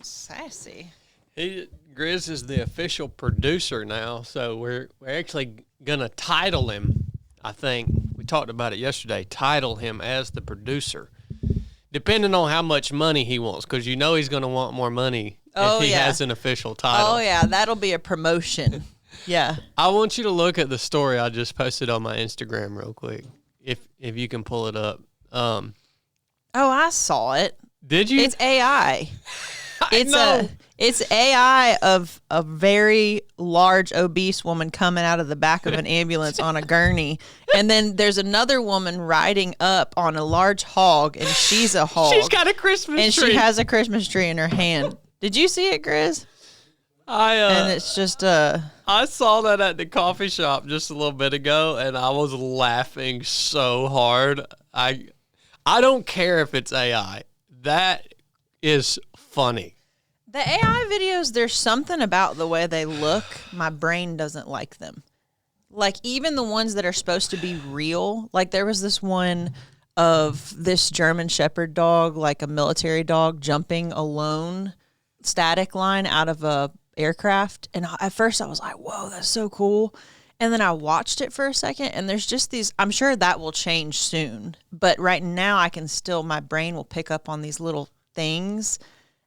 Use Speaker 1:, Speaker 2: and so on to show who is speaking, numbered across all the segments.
Speaker 1: Sassy.
Speaker 2: Grizz is the official producer now, so we're actually gonna title him. I think we talked about it yesterday. Title him as the producer, depending on how much money he wants, because you know he's gonna want more money if he has an official title.
Speaker 1: Oh yeah, that'll be a promotion. Yeah.
Speaker 2: I want you to look at the story I just posted on my Instagram real quick, if you can pull it up.
Speaker 1: Oh, I saw it.
Speaker 2: Did you?
Speaker 1: It's AI.
Speaker 2: know.
Speaker 1: It's AI of a very large obese woman coming out of the back of an ambulance on a gurney, and then there's another woman riding up on a large hog, and she's a hog.
Speaker 2: She's got a Christmas tree.
Speaker 1: And she has a Christmas tree in her hand. Did you see it, Grizz? And it's just
Speaker 2: I saw that at the coffee shop just a little bit ago, and I was laughing so hard. I don't care if it's AI. That is funny.
Speaker 1: The AI videos, there's something about the way they look. My brain doesn't like them. Like, even the ones that are supposed to be real. Like, there was this one of this German Shepherd dog, like a military dog, jumping alone, static line out of a aircraft. And at first I was like, whoa, that's so cool. And then I watched it for a second, and there's just these, I'm sure that will change soon. But right now my brain will pick up on these little things.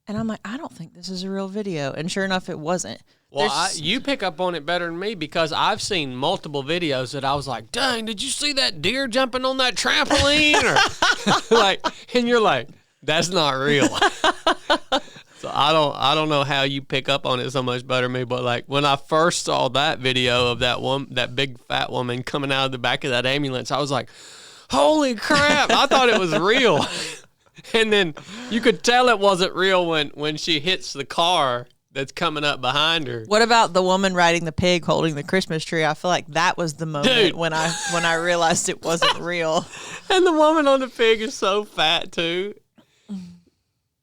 Speaker 1: And I'm like, I don't think this is a real video. And sure enough, it wasn't.
Speaker 2: Well, you pick up on it better than me, because I've seen multiple videos that I was like, dang, did you see that deer jumping on that trampoline? Or and you're like, that's not real. So I don't know how you pick up on it so much better than me, but like when I first saw that video of that big fat woman coming out of the back of that ambulance, I was like, holy crap, I thought it was real. And then you could tell it wasn't real when she hits the car that's coming up behind her.
Speaker 1: What about the woman riding the pig holding the Christmas tree? I feel like that was the moment when I realized it wasn't real.
Speaker 2: And the woman on the pig is so fat too.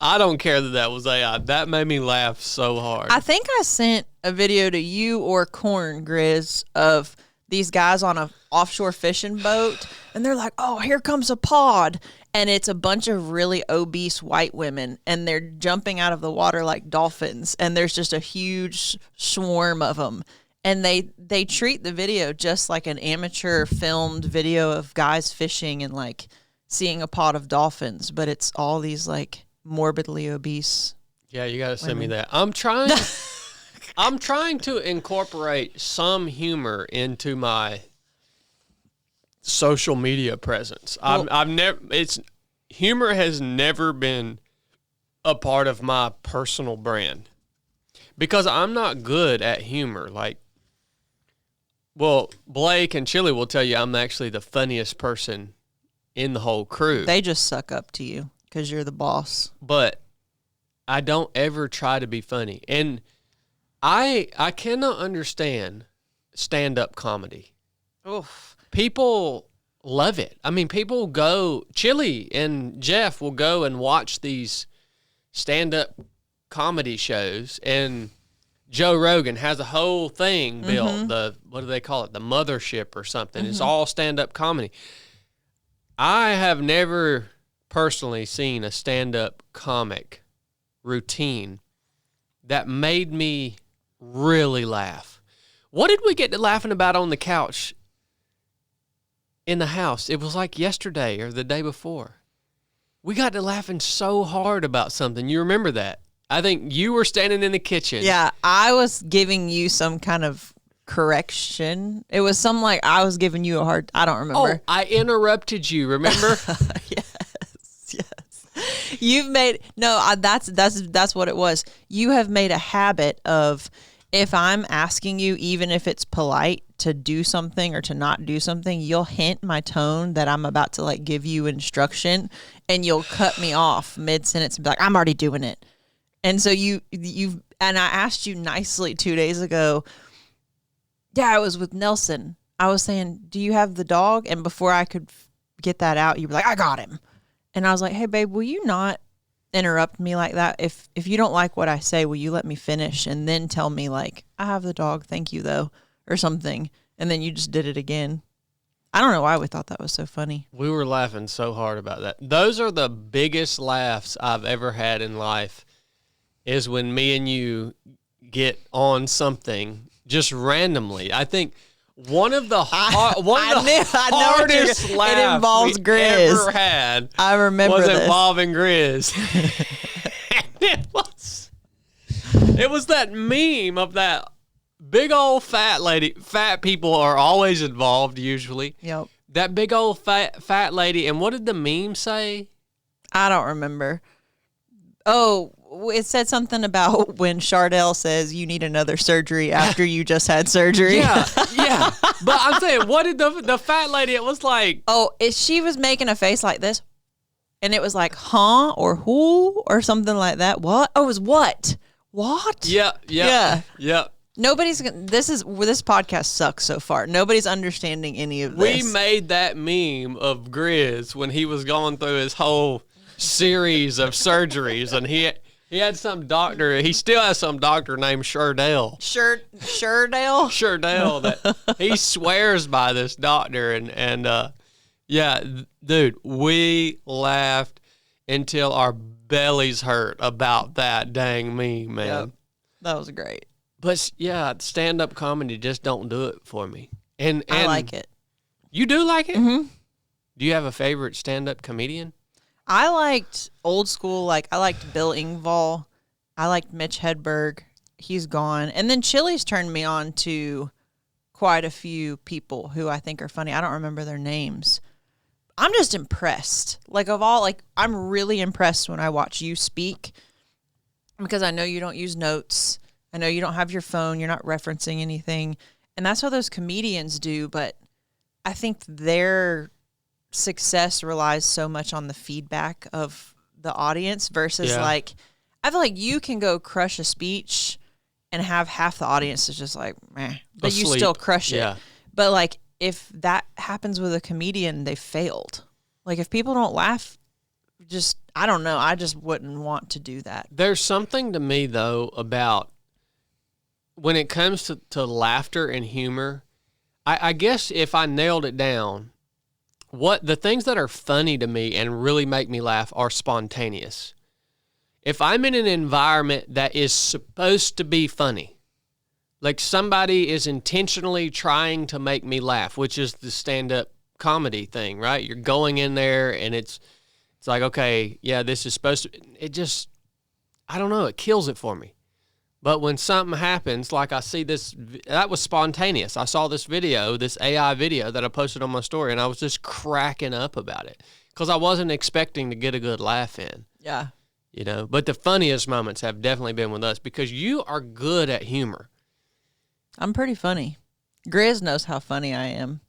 Speaker 2: I don't care that was AI. That made me laugh so hard.
Speaker 1: I think I sent a video to you or Corn, Grizz, of these guys on a offshore fishing boat, and they're like, oh, here comes a pod. And it's a bunch of really obese white women, and they're jumping out of the water like dolphins, and there's just a huge swarm of them. And they treat the video just like an amateur filmed video of guys fishing and like seeing a pod of dolphins, but it's all these like morbidly obese.
Speaker 2: Yeah, you got to send me that. I'm trying to incorporate some humor into my social media presence. Humor has never been a part of my personal brand, because I'm not good at humor. Like, well, Blake and Chili will tell you I'm actually the funniest person in the whole crew.
Speaker 1: They just suck up to you because you're the boss.
Speaker 2: But I don't ever try to be funny. And I cannot understand stand-up comedy.
Speaker 1: Oof.
Speaker 2: People love it. I mean, people go, Chili and Jeff will go and watch these stand-up comedy shows, and Joe Rogan has a whole thing built, what do they call it, the Mothership or something. It's all stand-up comedy. I have never personally seen a stand-up comic routine that made me really laugh. What did we get to laughing about on the couch in the house? It was like yesterday or the day before. We got to laughing so hard about something. You remember that? I think you were standing in the kitchen.
Speaker 1: Yeah, I was giving you some kind of correction. It was some like I was giving you a hard, I don't remember.
Speaker 2: Oh, I interrupted you, remember?
Speaker 1: Yes. You've made, that's what it was. You have made a habit of, if I'm asking you, even if it's polite, to do something or to not do something, you'll hint my tone that I'm about to like give you instruction, and you'll cut me off mid-sentence and be like, I'm already doing it. And so you've, and I asked you nicely 2 days ago, I was with Nelson. I was saying, do you have the dog? And before I could get that out, you were like, I got him. And I was like, hey, babe, will you not interrupt me like that? If you don't like what I say, will you let me finish and then tell me like, I have the dog, thank you though, or something. And then you just did it again. I don't know why we thought that was so funny.
Speaker 2: We were laughing so hard about that. Those are the biggest laughs I've ever had in life, is when me and you get on something just randomly. I think one of the hardest laughs
Speaker 1: it involves
Speaker 2: we
Speaker 1: Grizz.
Speaker 2: ever had.
Speaker 1: I remember
Speaker 2: was
Speaker 1: this.
Speaker 2: involving Grizz. It was that meme of that big old fat lady. Fat people are always involved usually.
Speaker 1: Yep.
Speaker 2: That big old fat lady. And what did the meme say?
Speaker 1: I don't remember. Oh, it said something about when Chardell says you need another surgery after you just had surgery.
Speaker 2: Yeah. But I'm saying, what did the fat lady? It was like,
Speaker 1: she was making a face like this, and it was like, huh, or who, or something like that. What? Oh, it was what? What?
Speaker 2: Yeah.
Speaker 1: This podcast sucks so far. Nobody's understanding any of this.
Speaker 2: We made that meme of Grizz when he was going through his whole series of surgeries, and he had some doctor. He still has some doctor named Chardell.
Speaker 1: Chardell?
Speaker 2: Chardell. That he swears by this doctor, and yeah, dude, we laughed until our bellies hurt about that dang meme, man.
Speaker 1: Yep. That was great.
Speaker 2: But yeah, stand-up comedy just don't do it for me. And
Speaker 1: I like it.
Speaker 2: You do like it?
Speaker 1: Mm-hmm.
Speaker 2: Do you have a favorite stand-up comedian?
Speaker 1: I liked old school. I liked Bill Engvall. I liked Mitch Hedberg. He's gone. And then Chili's turned me on to quite a few people who I think are funny. I don't remember their names. I'm just impressed. I'm really impressed when I watch you speak, because I know you don't use notes. I know you don't have your phone. You're not referencing anything. And that's what those comedians do. But I think their success relies so much on the feedback of the audience versus I feel like you can go crush a speech and have half the audience is just like, meh, but
Speaker 2: Asleep.
Speaker 1: you still crush it.
Speaker 2: Yeah.
Speaker 1: But if that happens with a comedian, they failed. If people don't laugh, I don't know. I just wouldn't want to do that.
Speaker 2: There's something to me, though, about when it comes to laughter and humor. I guess if I nailed it down, what the things that are funny to me and really make me laugh are spontaneous. If I'm in an environment that is supposed to be funny, like somebody is intentionally trying to make me laugh, which is the stand-up comedy thing, right? You're going in there and it's like, okay, yeah, this is supposed to, it just, I don't know, it kills it for me. But when something happens, like I see this, that was spontaneous. I saw this video, this AI video that I posted on my story, and I was just cracking up about it because I wasn't expecting to get a good laugh in.
Speaker 1: Yeah.
Speaker 2: But the funniest moments have definitely been with us because you are good at humor.
Speaker 1: I'm pretty funny. Grizz knows how funny I am.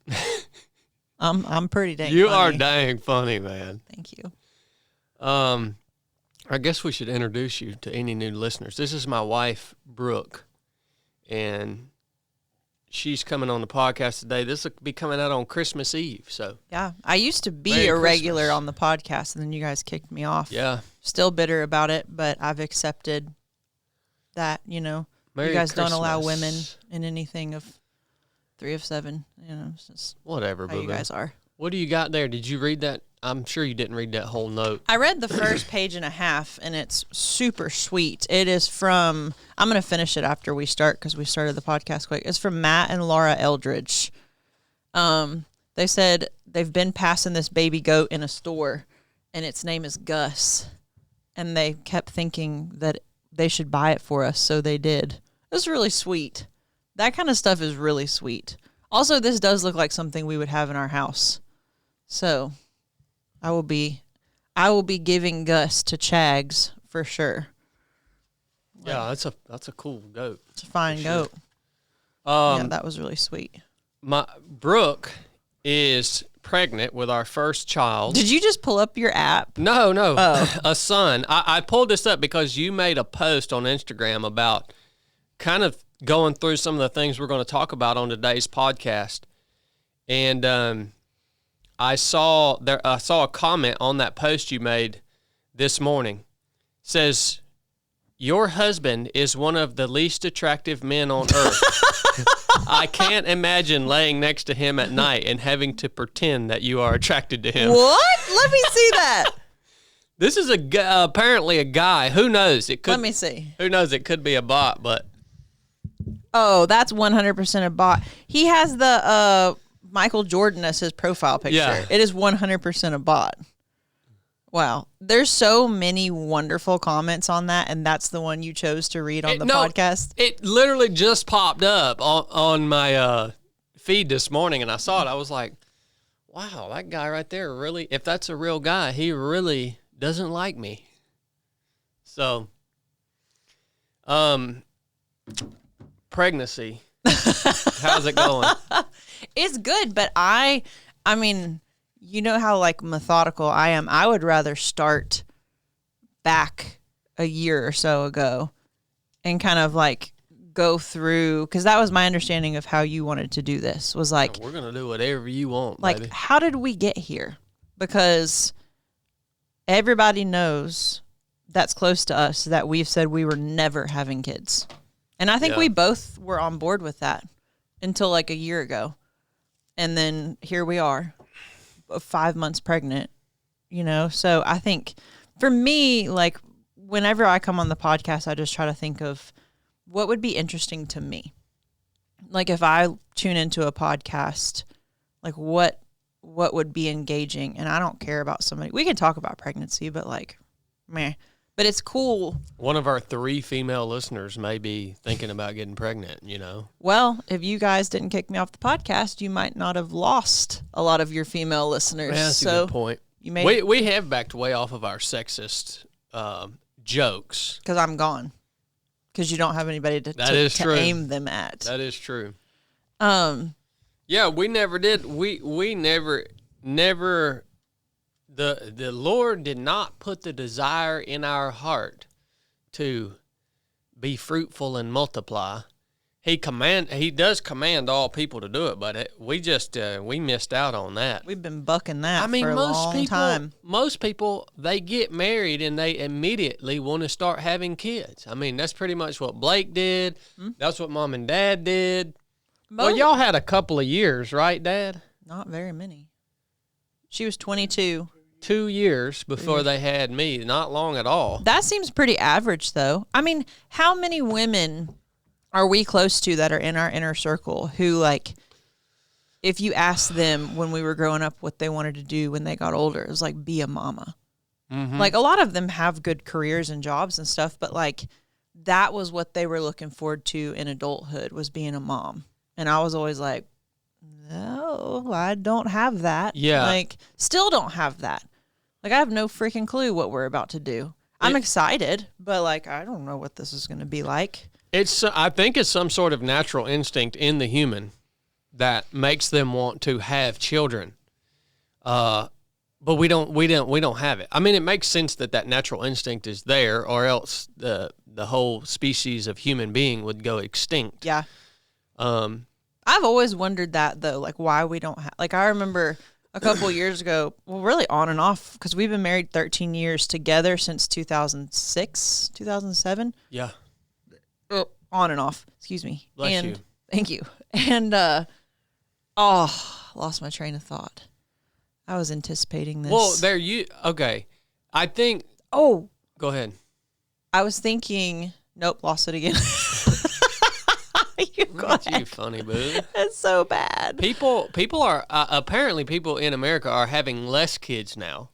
Speaker 1: I'm pretty dang funny.
Speaker 2: You are dang funny, man.
Speaker 1: Thank you.
Speaker 2: I guess we should introduce you to any new listeners. This is my wife, Brooke, and she's coming on the podcast today. This will be coming out on Christmas Eve. So
Speaker 1: yeah, I used to be
Speaker 2: Merry
Speaker 1: a regular
Speaker 2: Christmas.
Speaker 1: on the podcast, and then you guys kicked me off.
Speaker 2: Yeah.
Speaker 1: Still bitter about it, but I've accepted that,
Speaker 2: Merry
Speaker 1: you guys don't allow
Speaker 2: Christmas.
Speaker 1: women in anything of 3 of 7. It's just
Speaker 2: Whatever,
Speaker 1: how
Speaker 2: boo-boo.
Speaker 1: you guys are.
Speaker 2: What do you got there? Did you read that? I'm sure you didn't read that whole note.
Speaker 1: I read the first page and a half, and it's super sweet. It is from, I'm going to finish it after we start because we started the podcast quick. It's from Matt and Laura Eldridge. They said they've been passing this baby goat in a store, and its name is Gus. And they kept thinking that they should buy it for us, so they did. It was really sweet. That kind of stuff is really sweet. Also, this does look like something we would have in our house. So I will be giving Gus to Chags for sure.
Speaker 2: Yeah, that's a cool goat.
Speaker 1: It's a fine
Speaker 2: For sure.
Speaker 1: goat. Yeah, that was really sweet.
Speaker 2: My Brooke is pregnant with our first child.
Speaker 1: Did you just pull up your app?
Speaker 2: No.
Speaker 1: Oh.
Speaker 2: A son. I pulled this up because you made a post on Instagram about kind of going through some of the things we're going to talk about on today's podcast. And I saw a comment on that post you made this morning. It says, "Your husband is one of the least attractive men on earth. I can't imagine laying next to him at night and having to pretend that you are attracted to him."
Speaker 1: What? Let me see that.
Speaker 2: This is apparently a guy. Who knows? It could.
Speaker 1: Let me see.
Speaker 2: Who knows? It could be a bot, but.
Speaker 1: Oh, that's 100% a bot. He has the Michael Jordan as his profile picture.
Speaker 2: Yeah.
Speaker 1: It is 100% a bot. Wow. There's so many wonderful comments on that, and that's the one you chose to read on the podcast?
Speaker 2: It literally just popped up on my feed this morning, and I saw it. I was like, wow, that guy right there really, if that's a real guy, he really doesn't like me. So, pregnancy. How's it going?
Speaker 1: It's good, but I mean, you know how like methodical I am. I would rather start back a year or so ago and kind of like go through, because that was my understanding of how you wanted to do this, was like,
Speaker 2: we're gonna do whatever you want,
Speaker 1: like,
Speaker 2: baby.
Speaker 1: How did we get here? Because everybody knows that's close to us that we've said we were never having kids. And I think we both were on board with that until like a year ago. And then here we are, 5 months pregnant, you know? So I think for me, like whenever I come on the podcast, I just try to think of what would be interesting to me. Like if I tune into a podcast, like what would be engaging? And I don't care about somebody. We can talk about pregnancy, but like, meh. But it's cool.
Speaker 2: One of our 3 female listeners may be thinking about getting pregnant, you know?
Speaker 1: Well, if you guys didn't kick me off the podcast, you might not have lost a lot of your female listeners.
Speaker 2: Yeah, that's a good point.
Speaker 1: You may
Speaker 2: we have backed way off of our sexist jokes.
Speaker 1: because I'm gone. Because you don't have anybody to aim them at.
Speaker 2: That is true.
Speaker 1: Yeah,
Speaker 2: we never did. We never. The Lord did not put the desire in our heart to be fruitful and multiply. He does command all people to do it, but we missed out on that.
Speaker 1: We've been bucking that.
Speaker 2: I mean,
Speaker 1: for a long time.
Speaker 2: Most people, they get married and they immediately want to start having kids. I mean, that's pretty much what Blake did. Mm-hmm. That's what Mom and Dad did. Well, y'all had a couple of years, right, Dad?
Speaker 1: Not very many. She was 22.
Speaker 2: 2 years before they had me. Not long at all.
Speaker 1: That seems pretty average, though. I mean, how many women are we close to that are in our inner circle who, like, if you asked them when we were growing up what they wanted to do when they got older, it was like, be a mama. Mm-hmm. Like, a lot of them have good careers and jobs and stuff, but, like, that was what they were looking forward to in adulthood, was being a mom. And I was always like, no, I don't have that.
Speaker 2: Yeah.
Speaker 1: Like, still don't have that. Like, I have no freaking clue what we're about to do. I'm excited, but, like, I don't know what this is going to be like.
Speaker 2: I think it's some sort of natural instinct in the human that makes them want to have children. But we don't have it. I mean, it makes sense that natural instinct is there, or else the whole species of human being would go extinct.
Speaker 1: Yeah. I've always wondered that, though, like, why we don't have, like, I remember a couple of years ago, well, really on and off, because we've been married 13 years together since 2006, 2007.
Speaker 2: Yeah.
Speaker 1: On and off, excuse me.
Speaker 2: Bless you.
Speaker 1: Thank you. And, lost my train of thought. I was anticipating this.
Speaker 2: Well, okay. I think.
Speaker 1: Oh.
Speaker 2: Go ahead.
Speaker 1: I was thinking, nope, lost it again.
Speaker 2: You funny boo.
Speaker 1: It's so bad.
Speaker 2: People are apparently people in America are having less kids now.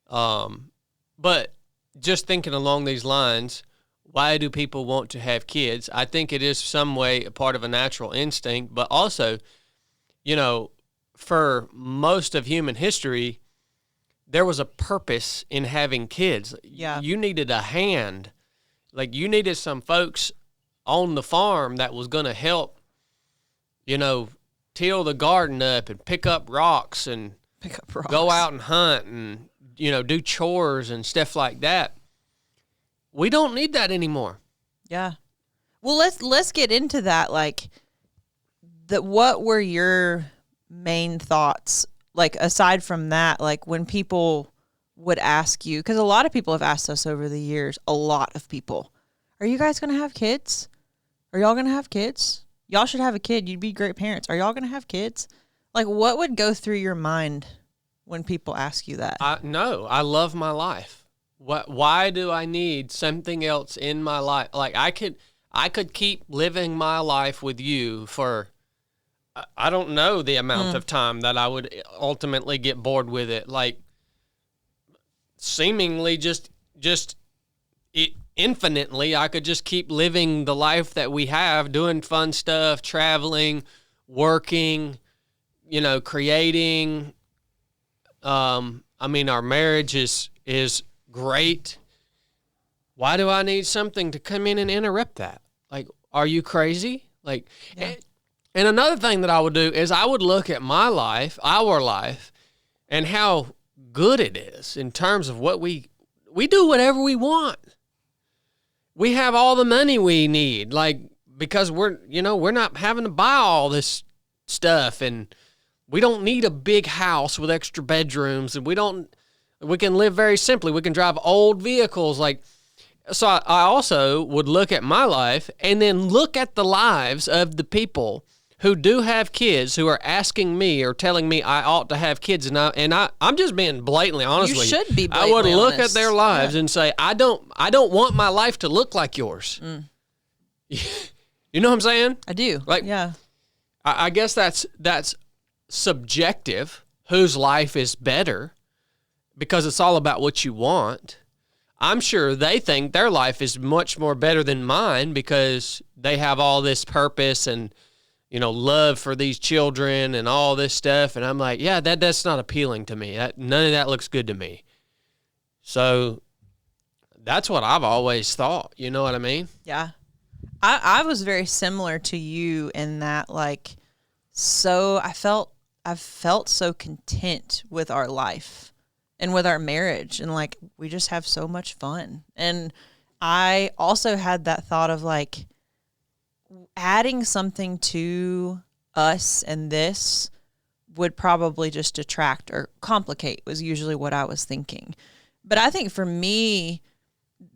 Speaker 2: But just thinking along these lines, why do people want to have kids? I think it is some way a part of a natural instinct, but also, you know, for most of human history, there was a purpose in having kids.
Speaker 1: Yeah.
Speaker 2: You needed a hand. Like, you needed some folks on the farm that was going to help, you know, till the garden up and pick up rocks and go out and hunt and, you know, do chores and stuff like that. We don't need that anymore.
Speaker 1: Yeah. Well, let's get into that. Like, what were your main thoughts? Like, aside from that, like when people would ask you, because a lot of people have asked us over the years, a lot of people, are you guys going to have kids? Are y'all going to have kids? Y'all should have a kid. You'd be great parents. Are y'all going to have kids? Like, what would go through your mind when people ask you that?
Speaker 2: No, I love my life. Why do I need something else in my life? Like I could keep living my life with you for I don't know the amount of time that I would ultimately get bored with it. Like seemingly just infinitely, I could just keep living the life that we have, doing fun stuff, traveling, working, creating. I mean, our marriage is great. Why do I need something to come in and interrupt that? Like, are you crazy? Like, yeah. And another thing that I would do is I would look at my life, our life, and how good it is in terms of what we do whatever we want. We have all the money we need, like, because we're not having to buy all this stuff, and we don't need a big house with extra bedrooms, and we can live very simply. We can drive old vehicles. Like, so I also would look at my life and then look at the lives of the people who do have kids who are asking me or telling me I ought to have kids. And I'm just being blatantly honest with you.
Speaker 1: You should be
Speaker 2: blatantly honest. I would look
Speaker 1: honest.
Speaker 2: at their lives and say, I don't want my life to look like yours. You know what I'm saying?
Speaker 1: I do.
Speaker 2: Like,
Speaker 1: yeah.
Speaker 2: I guess that's subjective, whose life is better, because it's all about what you want. I'm sure they think their life is much more better than mine because they have all this purpose and, love for these children and all this stuff. And I'm like, yeah, that's not appealing to me. None of that looks good to me. So that's what I've always thought. You know what I mean?
Speaker 1: Yeah. I was very similar to you in that, like, so I felt so content with our life and with our marriage, and like we just have so much fun. And I also had that thought of like adding something to us, and this would probably just detract or complicate, was usually what I was thinking. But I think for me,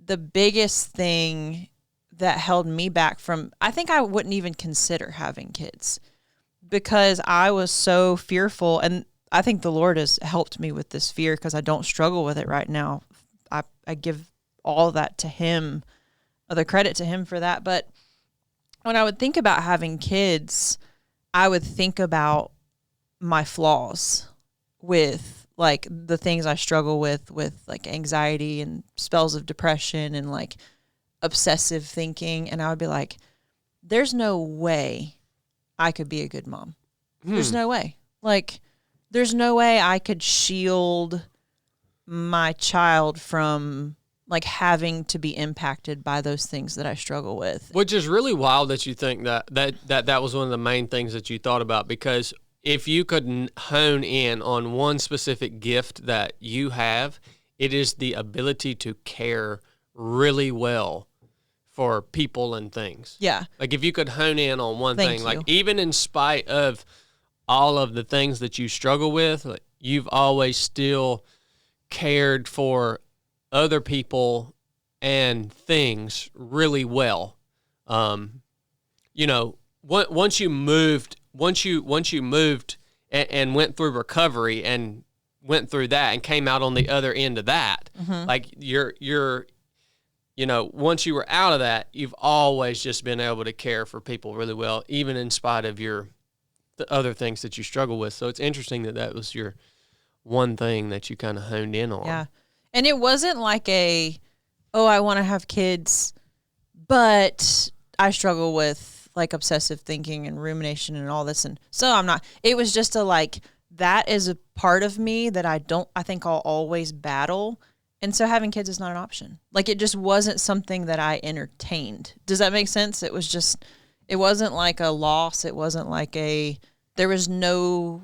Speaker 1: the biggest thing that held me back from, I think I wouldn't even consider having kids because I was so fearful. And I think the Lord has helped me with this fear because I don't struggle with it right now. I give all that to Him, the credit to Him for that. But when I would think about having kids, I would think about my flaws with like the things I struggle with like anxiety and spells of depression and like obsessive thinking. And I would be like, there's no way I could be a good mom. There's no way. Like, there's no way I could shield my child from like having to be impacted by those things that I struggle with.
Speaker 2: Which is really wild that you think that was one of the main things that you thought about, because if you could hone in on one specific gift that you have, it is the ability to care really well for people and things.
Speaker 1: Yeah.
Speaker 2: Like if you could hone in on one
Speaker 1: Thank
Speaker 2: thing,
Speaker 1: you.
Speaker 2: like even in spite of all of the things that you struggle with, like you've always still cared for other people and things really well. Once you moved and went through recovery and went through that and came out on the other end of that, like you're once you were out of that, you've always just been able to care for people really well, even in spite of the other things that you struggle with. So it's interesting that was your one thing that you kind of honed in on.
Speaker 1: Yeah. And it wasn't like I want to have kids, but I struggle with like obsessive thinking and rumination and all this. And so it was just that is a part of me that I think I'll always battle. And so having kids is not an option. Like it just wasn't something that I entertained. Does that make sense? It wasn't like a loss. It wasn't like there was no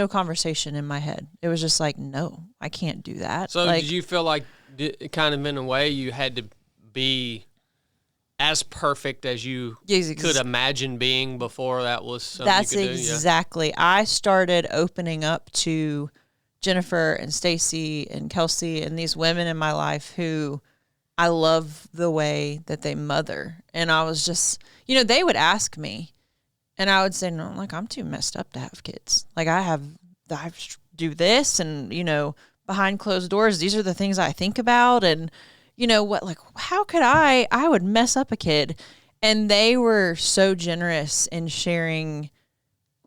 Speaker 1: conversation in my head. It was just like, no, I can't do that.
Speaker 2: So did you feel like kind of in a way you had to be as perfect as you could imagine being before that was something
Speaker 1: you could do? That's exactly. I started opening up to Jennifer and Stacy and Kelsey and these women in my life who I love the way that they mother. And I was just, they would ask me, and I would say, no, like I'm too messed up to have kids. Like I do this and, behind closed doors, these are the things I think about. And, you know what, like, how could I would mess up a kid. And they were so generous in sharing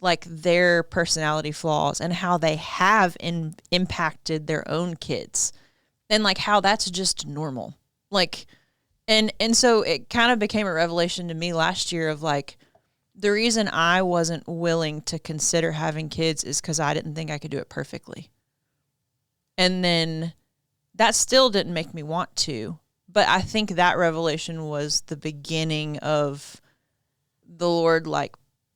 Speaker 1: like their personality flaws and how they have impacted their own kids and like how that's just normal. Like, and so it kind of became a revelation to me last year of like, the reason I wasn't willing to consider having kids is because I didn't think I could do it perfectly. And then that still didn't make me want to. But I think that revelation was the beginning of the Lord, like,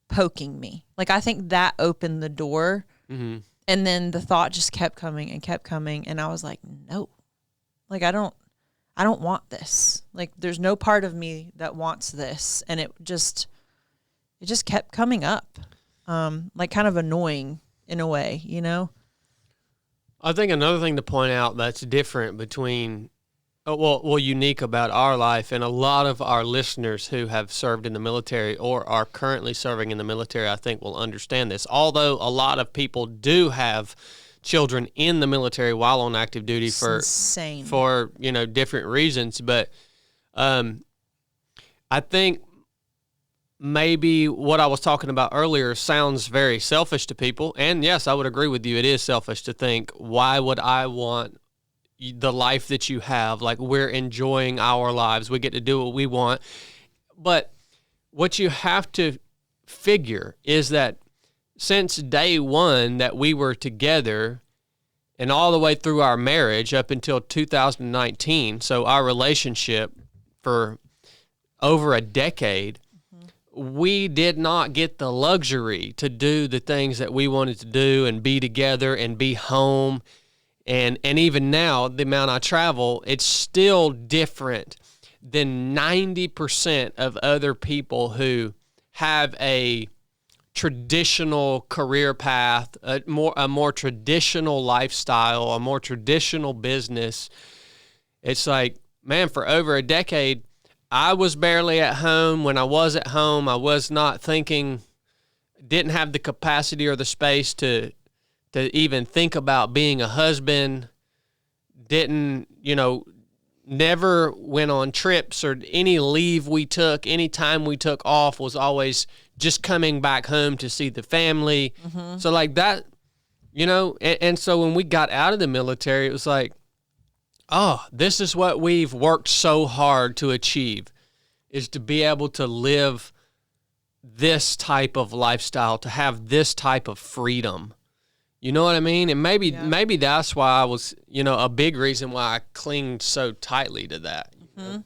Speaker 1: poking me. Like, I think that opened the door. Mm-hmm. And then the thought just kept coming and kept coming. And I was like, no, like, I don't want this. Like, there's no part of me that wants this. And it just kept coming up. Like, kind of annoying in a way, you know?
Speaker 2: I think another thing to point out that's different between, unique about our life and a lot of our listeners who have served in the military or are currently serving in the military, I think will understand this. Although a lot of people do have children in the military while on active duty for different reasons, but I think maybe what I was talking about earlier sounds very selfish to people. And yes, I would agree with you. It is selfish to think, why would I want the life that you have? Like, we're enjoying our lives. We get to do what we want. But what you have to figure is that since day one that we were together and all the way through our marriage up until 2019, so our relationship for over a decade, we did not get the luxury to do the things that we wanted to do and be together and be home. And even now, the amount I travel, it's still different than 90% of other people who have a traditional career path, a more traditional lifestyle, a more traditional business. It's like, man, for over a decade, I was barely at home. When I was at home, I was not thinking, didn't have the capacity or the space to even think about being a husband, didn't, never went on trips or any leave we took, any time we took off was always just coming back home to see the family. Mm-hmm. So like that, and so when we got out of the military, it was like, oh, this is what we've worked so hard to achieve, is to be able to live this type of lifestyle, to have this type of freedom. You know what I mean? And maybe that's why I was, a big reason why I clinged so tightly to that.
Speaker 1: Mm-hmm.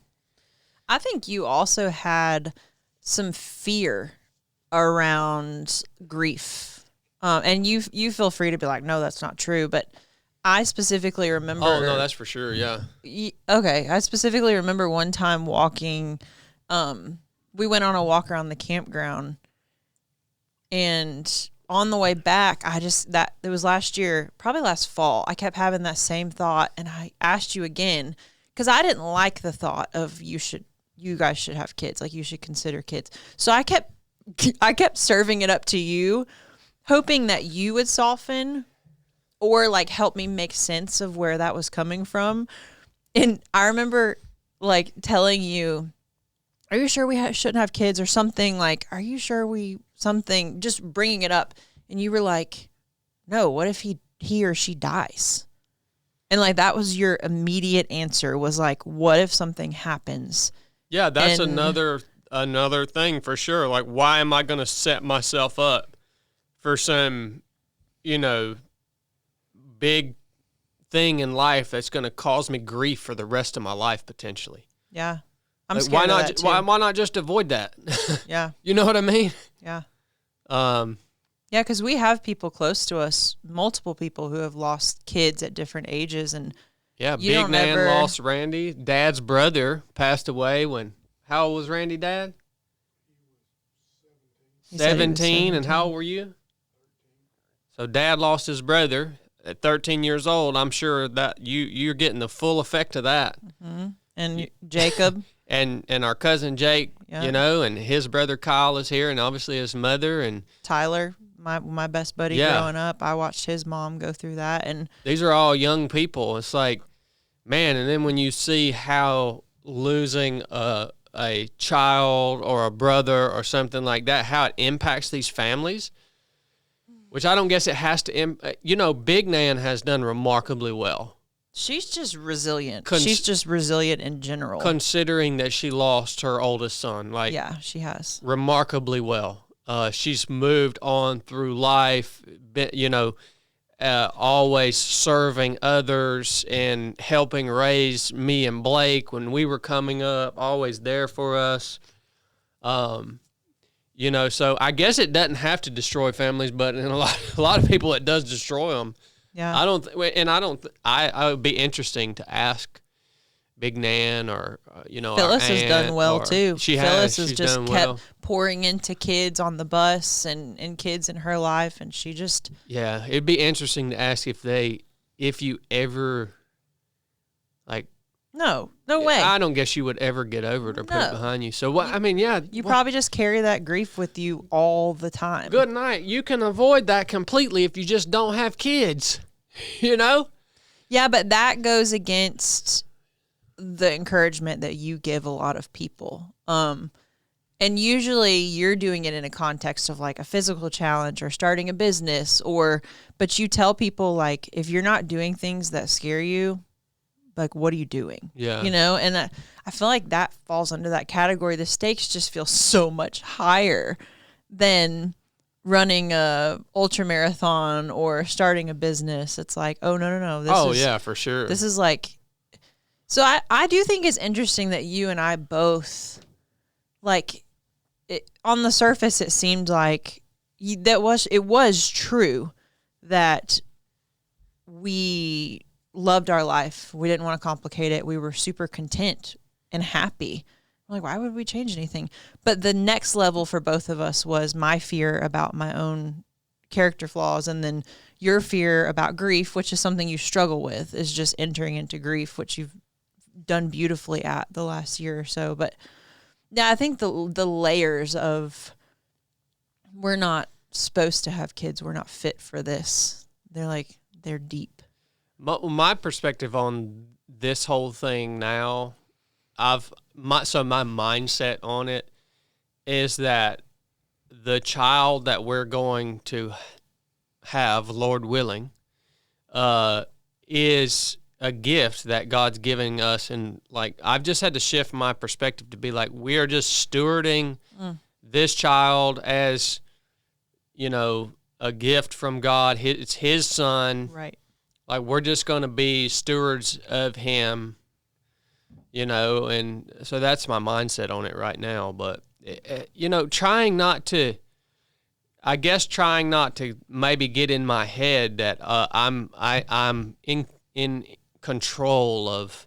Speaker 1: I think you also had some fear around grief. And you feel free to be like, no, that's not true. But I specifically remember.
Speaker 2: Oh, no, that's for sure. Yeah.
Speaker 1: Okay. I specifically remember one time walking. We went on a walk around the campground, and on the way back, it was last year, probably last fall, I kept having that same thought, and I asked you again, because I didn't like the thought of you guys should have kids, like you should consider kids. So I kept serving it up to you, hoping that you would soften or like help me make sense of where that was coming from. And I remember like telling you, are you sure we shouldn't have kids or something? Like, are you sure something, just bringing it up. And you were like, no, what if he or she dies? And like, that was your immediate answer, was like, what if something happens?
Speaker 2: Yeah, that's another thing for sure. Like, why am I going to set myself up for some, big thing in life that's going to cause me grief for the rest of my life potentially?
Speaker 1: Yeah. I'm scared of that too.
Speaker 2: Why not just avoid that?
Speaker 1: Yeah.
Speaker 2: You know what I mean?
Speaker 1: Yeah. Yeah, because we have people close to us, multiple people who have lost kids at different ages, and
Speaker 2: Big Man lost Randy. Dad's brother passed away when, how old was Randy, Dad? He 17. And how old were you? 13. So Dad lost his brother at 13 years old. I'm sure that you're getting the full effect of that.
Speaker 1: Mm-hmm. And Jacob.
Speaker 2: And our cousin Jake, and his brother Kyle is here, and obviously his mother and
Speaker 1: Tyler my best buddy
Speaker 2: Yeah.
Speaker 1: growing up. I watched his mom go through that, and
Speaker 2: These are all young people. It's like, man, and then when you see how losing a child or a brother or something like that, how it impacts these families, which I don't guess it has to. Big Nan has done remarkably well.
Speaker 1: she's just resilient. She's just resilient in general.
Speaker 2: Considering that she lost her oldest son. Like,
Speaker 1: yeah, she has.
Speaker 2: remarkably well. She's moved on through life, always serving others and helping raise me and Blake when we were coming up, always there for us. So I guess it doesn't have to destroy families, but in a lot of people it does destroy them.
Speaker 1: Yeah.
Speaker 2: I would be interesting to ask Big Nan or
Speaker 1: Phyllis has done well too. Phyllis has just kept
Speaker 2: well.
Speaker 1: pouring into kids on the bus and kids in her life, and she just
Speaker 2: it'd be interesting to ask if you ever like.
Speaker 1: No way.
Speaker 2: I don't guess you would ever get over it or put it behind you. So what?
Speaker 1: You probably just carry that grief with you all the time.
Speaker 2: Good night. You can avoid that completely if you just don't have kids. Yeah,
Speaker 1: but that goes against the encouragement that you give a lot of people. And usually you're doing it in a context of like a physical challenge or starting a business but you tell people like, if you're not doing things that scare you, like, what are you doing?
Speaker 2: Yeah.
Speaker 1: And I feel like that falls under that category. The stakes just feel so much higher than running a ultra marathon or starting a business. It's like, oh, no.
Speaker 2: Yeah, for sure.
Speaker 1: This is like, so I do think it's interesting that you and I both, like, on the surface, it seemed like it was true that we loved our life. We didn't want to complicate it. We were super content and happy. I'm like, why would we change anything? But the next level for both of us was my fear about my own character flaws, and then your fear about grief, which is something you struggle with, is just entering into grief, which you've done beautifully at the last year or so. But yeah, I think the layers of we're not supposed to have kids, we're not fit for this, they're deep.
Speaker 2: My perspective on this whole thing now, my mindset on it is that the child that we're going to have, Lord willing, is a gift that God's giving us. And like, I've just had to shift my perspective to be like, we are just stewarding this child as, a gift from God. It's his son.
Speaker 1: Right.
Speaker 2: Like, we're just going to be stewards of him, and so that's my mindset on it right now. But, trying not to maybe get in my head that I'm in control of,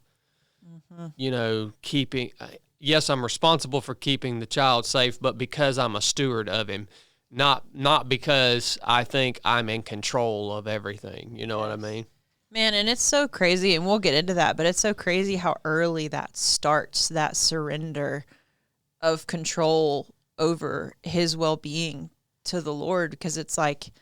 Speaker 2: keeping, yes, I'm responsible for keeping the child safe, but because I'm a steward of him. Not because I think I'm in control of everything. You know what I mean?
Speaker 1: Man, and it's so crazy, and we'll get into that, but it's so crazy how early that starts, that surrender of control over his well-being to the Lord, because it's like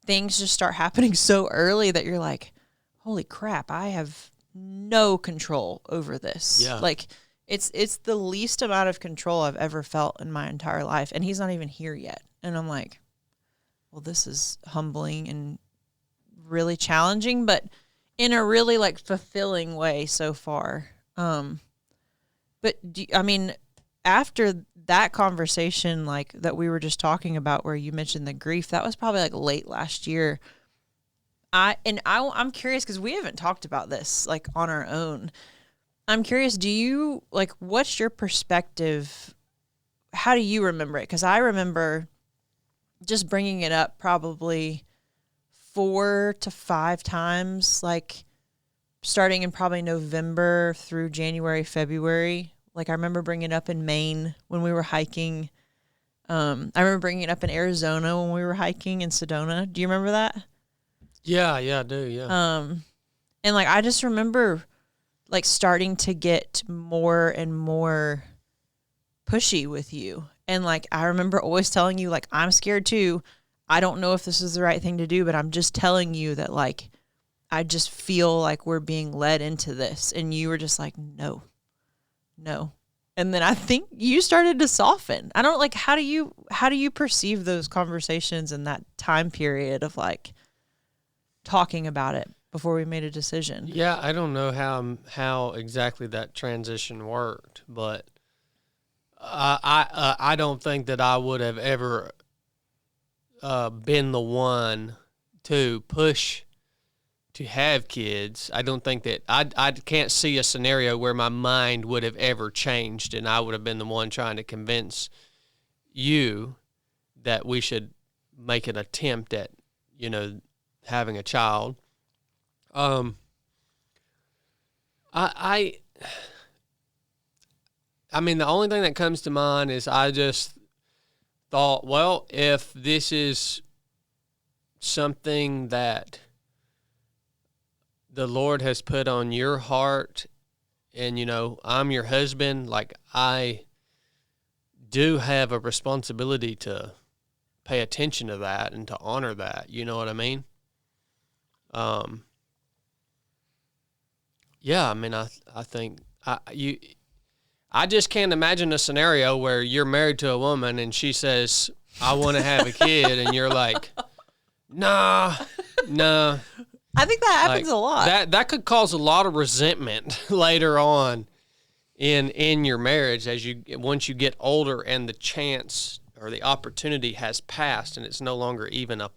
Speaker 1: things just start happening so early that you're like, holy crap, I have no control over this.
Speaker 2: Yeah.
Speaker 1: Like, it's the least amount of control I've ever felt in my entire life, and he's not even here yet. And I'm like, well, this is humbling and really challenging, but in a really like fulfilling way so far. But after that conversation, like that we were just talking about, where you mentioned the grief, that was probably like late last year. I'm curious, because we haven't talked about this like on our own. I'm curious, do you like, what's your perspective? How do you remember it? Because I remember just bringing it up probably 4 to 5 times, like starting in probably November through January, February. Like, I remember bringing it up in Maine when we were hiking. I remember bringing it up in Arizona when we were hiking in Sedona. Do you remember that?
Speaker 2: Yeah, I do, yeah.
Speaker 1: And like, I just remember like starting to get more and more pushy with you. And like, I remember always telling you, like, I'm scared too. I don't know if this is the right thing to do, but I'm just telling you that, like, I just feel like we're being led into this. And you were just like, no. And then I think you started to soften. I don't, like, how do you perceive those conversations in that time period of, like, talking about it before we made a decision?
Speaker 2: Yeah, I don't know how exactly that transition worked, but I don't think that I would have ever been the one to push to have kids. I don't think that I can't see a scenario where my mind would have ever changed and I would have been the one trying to convince you that we should make an attempt at, having a child. I mean, the only thing that comes to mind is I just thought, well, if this is something that the Lord has put on your heart and, I'm your husband, like, I do have a responsibility to pay attention to that and to honor that. You know what I mean? Yeah, I mean, I think I just can't imagine a scenario where you're married to a woman and she says, I want to have a kid, and you're like, nah.
Speaker 1: I think that happens a lot.
Speaker 2: That could cause a lot of resentment later on in your marriage once you get older and the chance or the opportunity has passed and it's no longer even a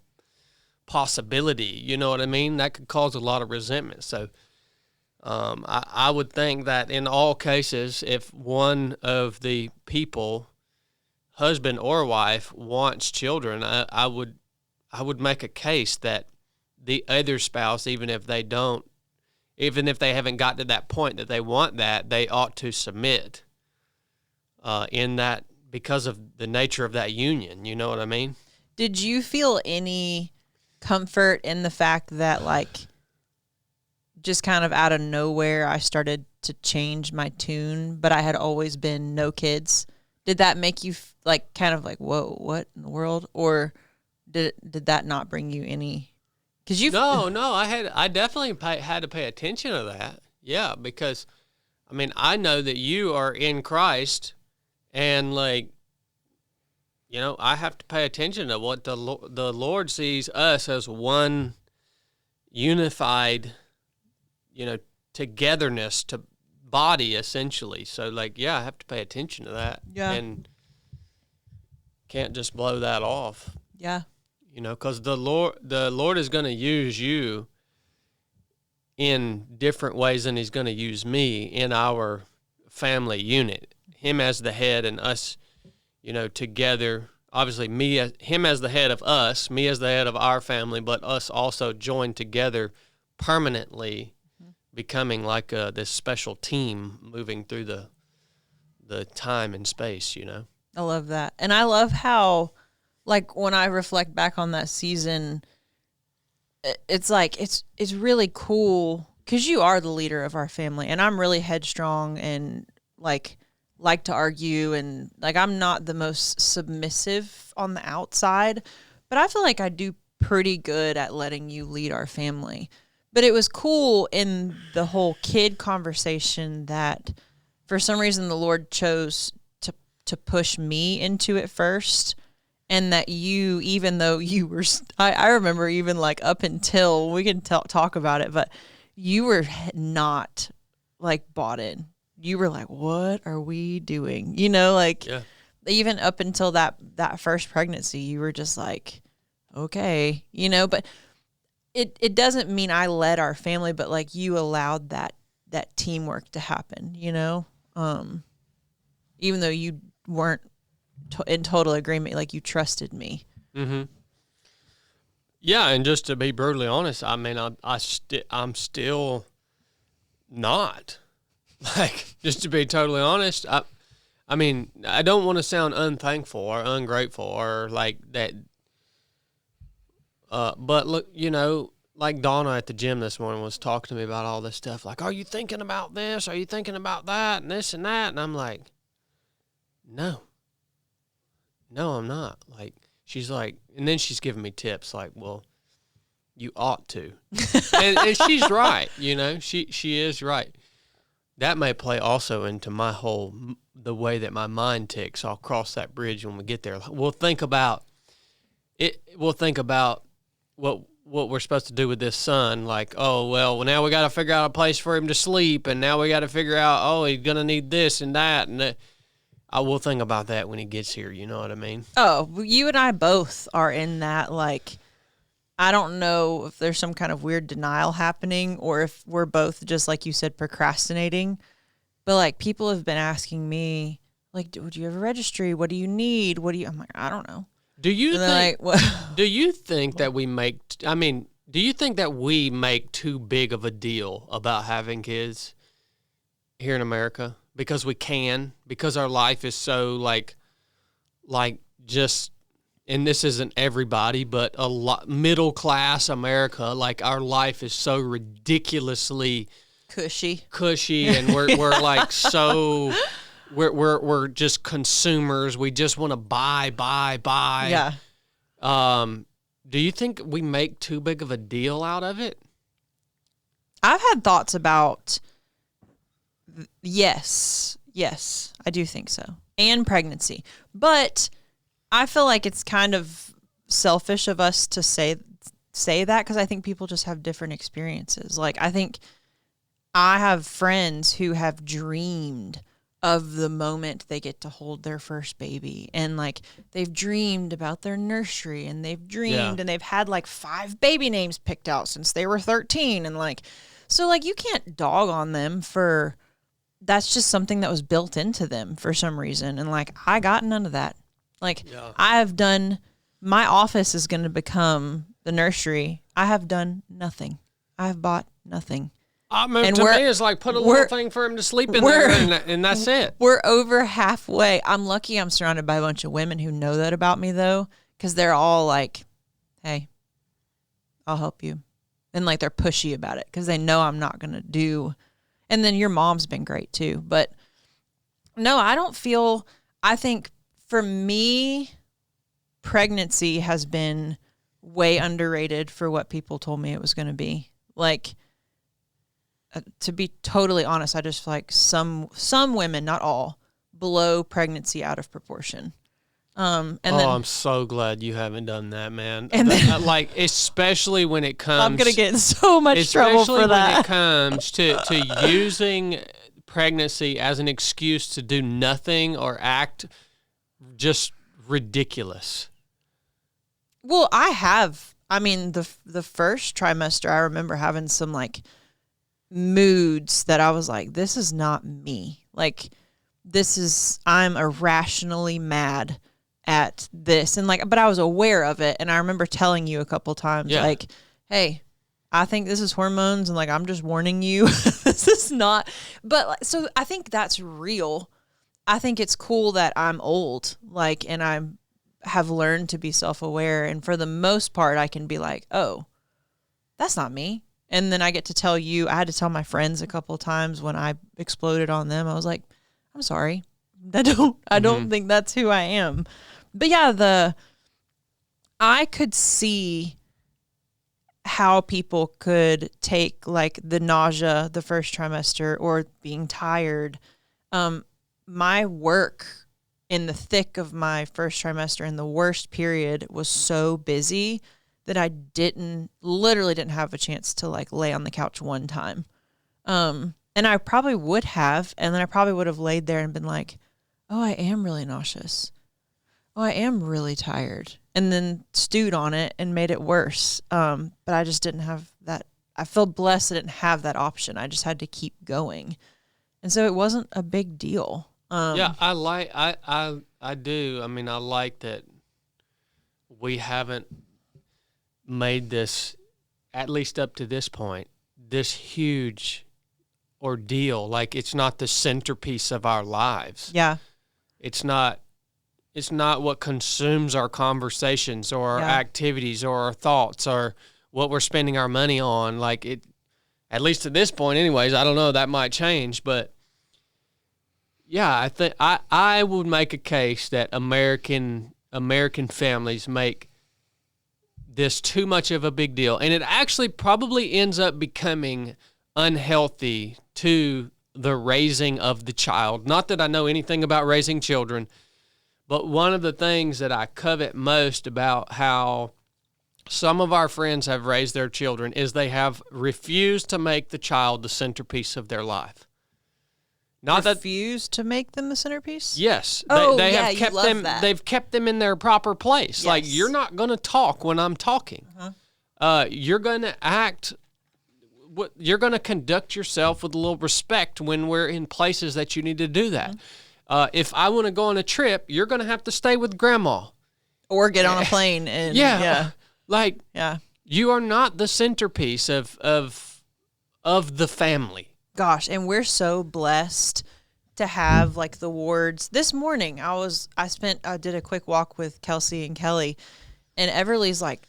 Speaker 2: possibility. You know what I mean? That could cause a lot of resentment. So I would think that in all cases, if one of the people, husband or wife, wants children, I would make a case that the other spouse, even if they haven't got to that point that they want that, they ought to submit in that, because of the nature of that union. You know what I mean?
Speaker 1: Did you feel any comfort in the fact that, like, just kind of out of nowhere, I started to change my tune, but I had always been no kids? Did that make you like kind of like, whoa, what in the world? Or did that not bring you any? Because you
Speaker 2: no, I definitely had to pay attention to that. Yeah, because I mean, I know that you are in Christ, and like, I have to pay attention to what the Lord sees us as one unified, togetherness, to body, essentially. So, like, yeah, I have to pay attention to that.
Speaker 1: Yeah.
Speaker 2: And can't just blow that off.
Speaker 1: Yeah.
Speaker 2: Because the Lord is going to use you in different ways than He's going to use me in our family unit. Him as the head and us, together. Obviously, him as the head of us, me as the head of our family, but us also joined together permanently, becoming like this special team moving through the time and space.
Speaker 1: I love that. And I love how, like, when I reflect back on that season, it's like, it's really cool because you are the leader of our family, and I'm really headstrong and like to argue, and like, I'm not the most submissive on the outside, but I feel like I do pretty good at letting you lead our family. But it was cool in the whole kid conversation that for some reason the Lord chose to push me into it first. And that you, even though you were, I remember even like up until, we can talk about it, but you were not like bought in. You were like, what are we doing? Like, yeah. Even up until that first pregnancy, you were just like, okay, but it doesn't mean I led our family, but like, you allowed that teamwork to happen, even though you weren't in total agreement, like, you trusted me.
Speaker 2: Mm-hmm. Yeah, and just to be brutally honest, I mean, I'm still not. Like, just to be totally honest, I mean, I don't want to sound unthankful or ungrateful or like that. But look, like Donna at the gym this morning was talking to me about all this stuff. Like, are you thinking about this? Are you thinking about that? And this and that? And I'm like, no, I'm not. Like, She's like, and then she's giving me tips like, well, you ought to. and she's right, you know, she is right. That may play also into the way that my mind ticks. I'll cross that bridge when we get there. We'll think about it. We'll think about what we're supposed to do with this son. Like, oh, well, now we got to figure out a place for him to sleep. And now we got to figure out, oh, he's going to need this and that. And that. I will think about that when he gets here. You know what I mean?
Speaker 1: Oh, you and I both are in that, like, I don't know if there's some kind of weird denial happening or if we're both just, like you said, procrastinating. But, like, people have been asking me, like, do you have a registry? What do you need? I'm like, I don't know.
Speaker 2: Do you think,
Speaker 1: like,
Speaker 2: do you think that we make too big of a deal about having kids here in America? Because we can, because our life is so like just, and this isn't everybody, but a lot middle class America, like our life is so ridiculously
Speaker 1: cushy,
Speaker 2: and we're like so we're just consumers. We just want to buy.
Speaker 1: Yeah.
Speaker 2: Do you think we make too big of a deal out of it?
Speaker 1: I've had thoughts about. Yes, I do think so. And pregnancy. But I feel like it's kind of selfish of us to say that because I think people just have different experiences. Like, I think I have friends who have dreamed of the moment they get to hold their first baby. And, like, they've dreamed about their nursery and they've dreamed and they've had, like, 5 baby names picked out since they were 13. And, like, so, like, you can't dog on them for... That's just something that was built into them for some reason. And, like, I got none of that. Like, I have done, my office is going to become the nursery. I have done nothing. I have bought nothing.
Speaker 2: To me, it's like put a little thing for him to sleep in there, and that's it.
Speaker 1: We're over halfway. I'm lucky I'm surrounded by a bunch of women who know that about me, though, because they're all like, hey, I'll help you. And, like, they're pushy about it because they know I'm not going to do... And then your mom's been great too. But no, I think for me, pregnancy has been way underrated for what people told me it was going to be. Like, to be totally honest, I just feel like some women, not all, blow pregnancy out of proportion.
Speaker 2: I'm so glad you haven't done that, man. And like, especially when it comes,
Speaker 1: I'm gonna get in so much trouble for that.
Speaker 2: When it comes to using pregnancy as an excuse to do nothing or act just ridiculous.
Speaker 1: Well, I mean, the first trimester, I remember having some like moods that I was like, this is not me. Like, I'm irrationally mad at this. And like, but I was aware of it. And I remember telling you a couple times, like, hey, I think this is hormones. And like, I'm just warning you, this is not, but like, so I think that's real. I think it's cool that I'm old, like, and I have learned to be self-aware. And for the most part, I can be like, oh, that's not me. And then I get to tell you, I had to tell my friends a couple of times when I exploded on them. I was like, I'm sorry. I don't think that's who I am. But yeah, I could see how people could take like the nausea the first trimester or being tired. My work in the thick of my first trimester in the worst period was so busy that I literally didn't have a chance to like lay on the couch one time. And I probably would have, and then I probably would have laid there and been like, oh, I am really nauseous. Oh, I am really tired. And then stewed on it and made it worse. But I just didn't have that. I feel blessed I didn't have that option. I just had to keep going. And so it wasn't a big deal.
Speaker 2: Yeah, I do. I mean, I like that we haven't made this, at least up to this point, this huge ordeal. Like, it's not the centerpiece of our lives.
Speaker 1: Yeah.
Speaker 2: It's not what consumes our conversations or our activities or our thoughts or what we're spending our money on. Like, it, at least at this point anyways, I don't know, that might change, but yeah, I think I would make a case that American American families make this too much of a big deal, and it actually probably ends up becoming unhealthy to the raising of the child. Not that I know anything about raising children, but one of the things that I covet most about how some of our friends have raised their children is they have refused to make the child the centerpiece of their life. Not
Speaker 1: refused to make them the centerpiece?
Speaker 2: Yes.
Speaker 1: They
Speaker 2: have kept them.
Speaker 1: That.
Speaker 2: They've kept them in their proper place.
Speaker 1: Yes.
Speaker 2: Like, you're not going to talk when I'm talking. You're going to act. You're going to conduct yourself with a little respect when we're in places that you need to do that. If I want to go on a trip, you're going to have to stay with grandma.
Speaker 1: Or get on a plane. And
Speaker 2: Like, you are not the centerpiece of the family.
Speaker 1: Gosh, and we're so blessed to have like the wards. This morning, I did a quick walk with Kelsey and Kelly, and Everly's like,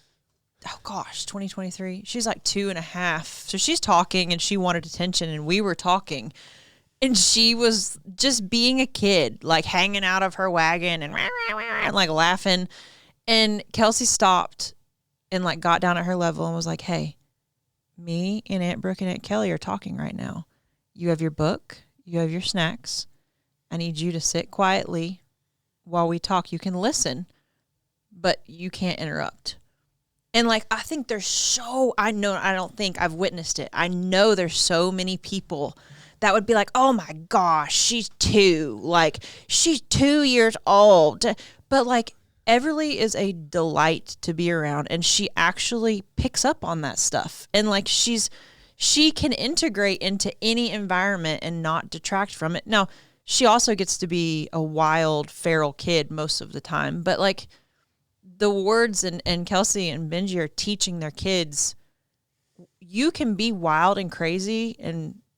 Speaker 1: oh gosh, 2023. She's like 2.5. So she's talking and she wanted attention, and we were talking, and she was just being a kid, like hanging out of her wagon and like laughing. And Kelsey stopped and like got down at her level and was like, hey, me and Aunt Brooke and Aunt Kelly are talking right now. You have your book. You have your snacks. I need you to sit quietly while we talk. You can listen, but you can't interrupt. And like, I think I don't think I've witnessed it. I know there's so many people that would be like, oh my gosh, she's 2. Like, she's 2 years old. But like, Everly is a delight to be around, and she actually picks up on that stuff. And like, she can integrate into any environment and not detract from it. Now, she also gets to be a wild, feral kid most of the time. But like, the Wards and Kelsey and Benji are teaching their kids, you can be wild and crazy,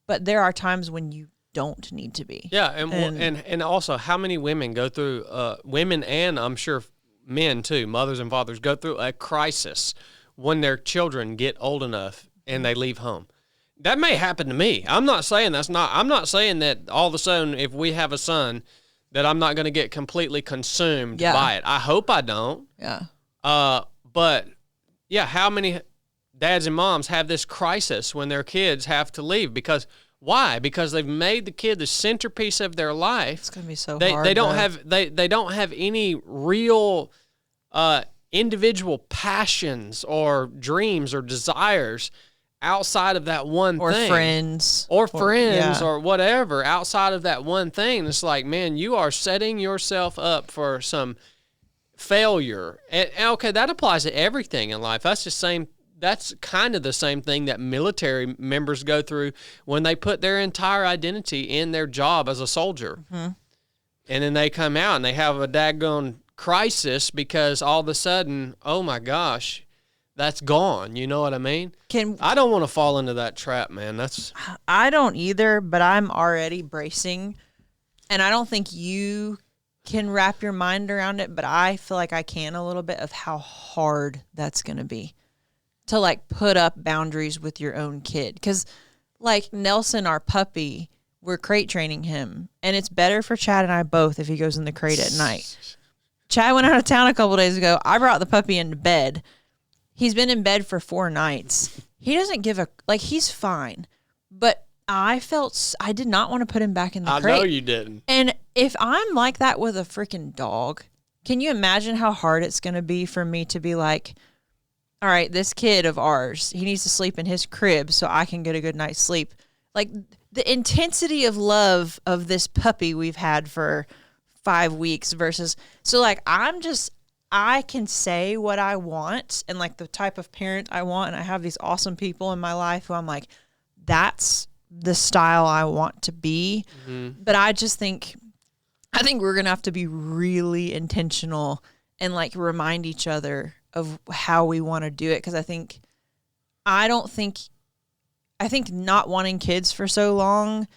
Speaker 1: but there are times when you don't need to be.
Speaker 2: Yeah, and also, how many women go through, women and I'm sure men too, mothers and fathers, go through a crisis when their children get old enough and they leave home. That may happen to me. I'm not saying that all of a sudden, if we have a son, that I'm not going to get completely consumed by it. I hope I don't.
Speaker 1: Yeah.
Speaker 2: But yeah, how many dads and moms have this crisis when their kids have to leave? Because why? Because they've made the kid the centerpiece of their life.
Speaker 1: It's going to be so
Speaker 2: hard. They don't have any real individual passions or dreams or desires outside of that one thing. Or friends or whatever outside of that one thing. It's like, man, you are setting yourself up for some failure. And okay, that applies to everything in life. That's kind of the same thing that military members go through when they put their entire identity in their job as a soldier. Mm-hmm. And then they come out and they have a daggone crisis because all of a sudden, oh my gosh, that's gone. You know what I mean? I don't want to fall into that trap, man.
Speaker 1: I don't either, but I'm already bracing. And I don't think you can wrap your mind around it, but I feel like I can a little bit, of how hard that's going to be to like put up boundaries with your own kid. Because like Nelson, our puppy, we're crate training him, and it's better for Chad and I both if he goes in the crate at night. Chad went out of town a couple days ago. I brought the puppy into bed. He's been in bed for 4 nights. He doesn't he's fine. But I did not want to put him back in the crate.
Speaker 2: I know you didn't.
Speaker 1: And if I'm like that with a freaking dog, can you imagine how hard it's going to be for me to be like, all right, this kid of ours, he needs to sleep in his crib so I can get a good night's sleep. Like, the intensity of love of this puppy we've had for 5 weeks versus, so like, I can say what I want and like the type of parent I want. And I have these awesome people in my life who I'm like, that's the style I want to be. Mm-hmm. But I think we're going to have to be really intentional and like remind each other of how we want to do it. Cause I think not wanting kids for so long,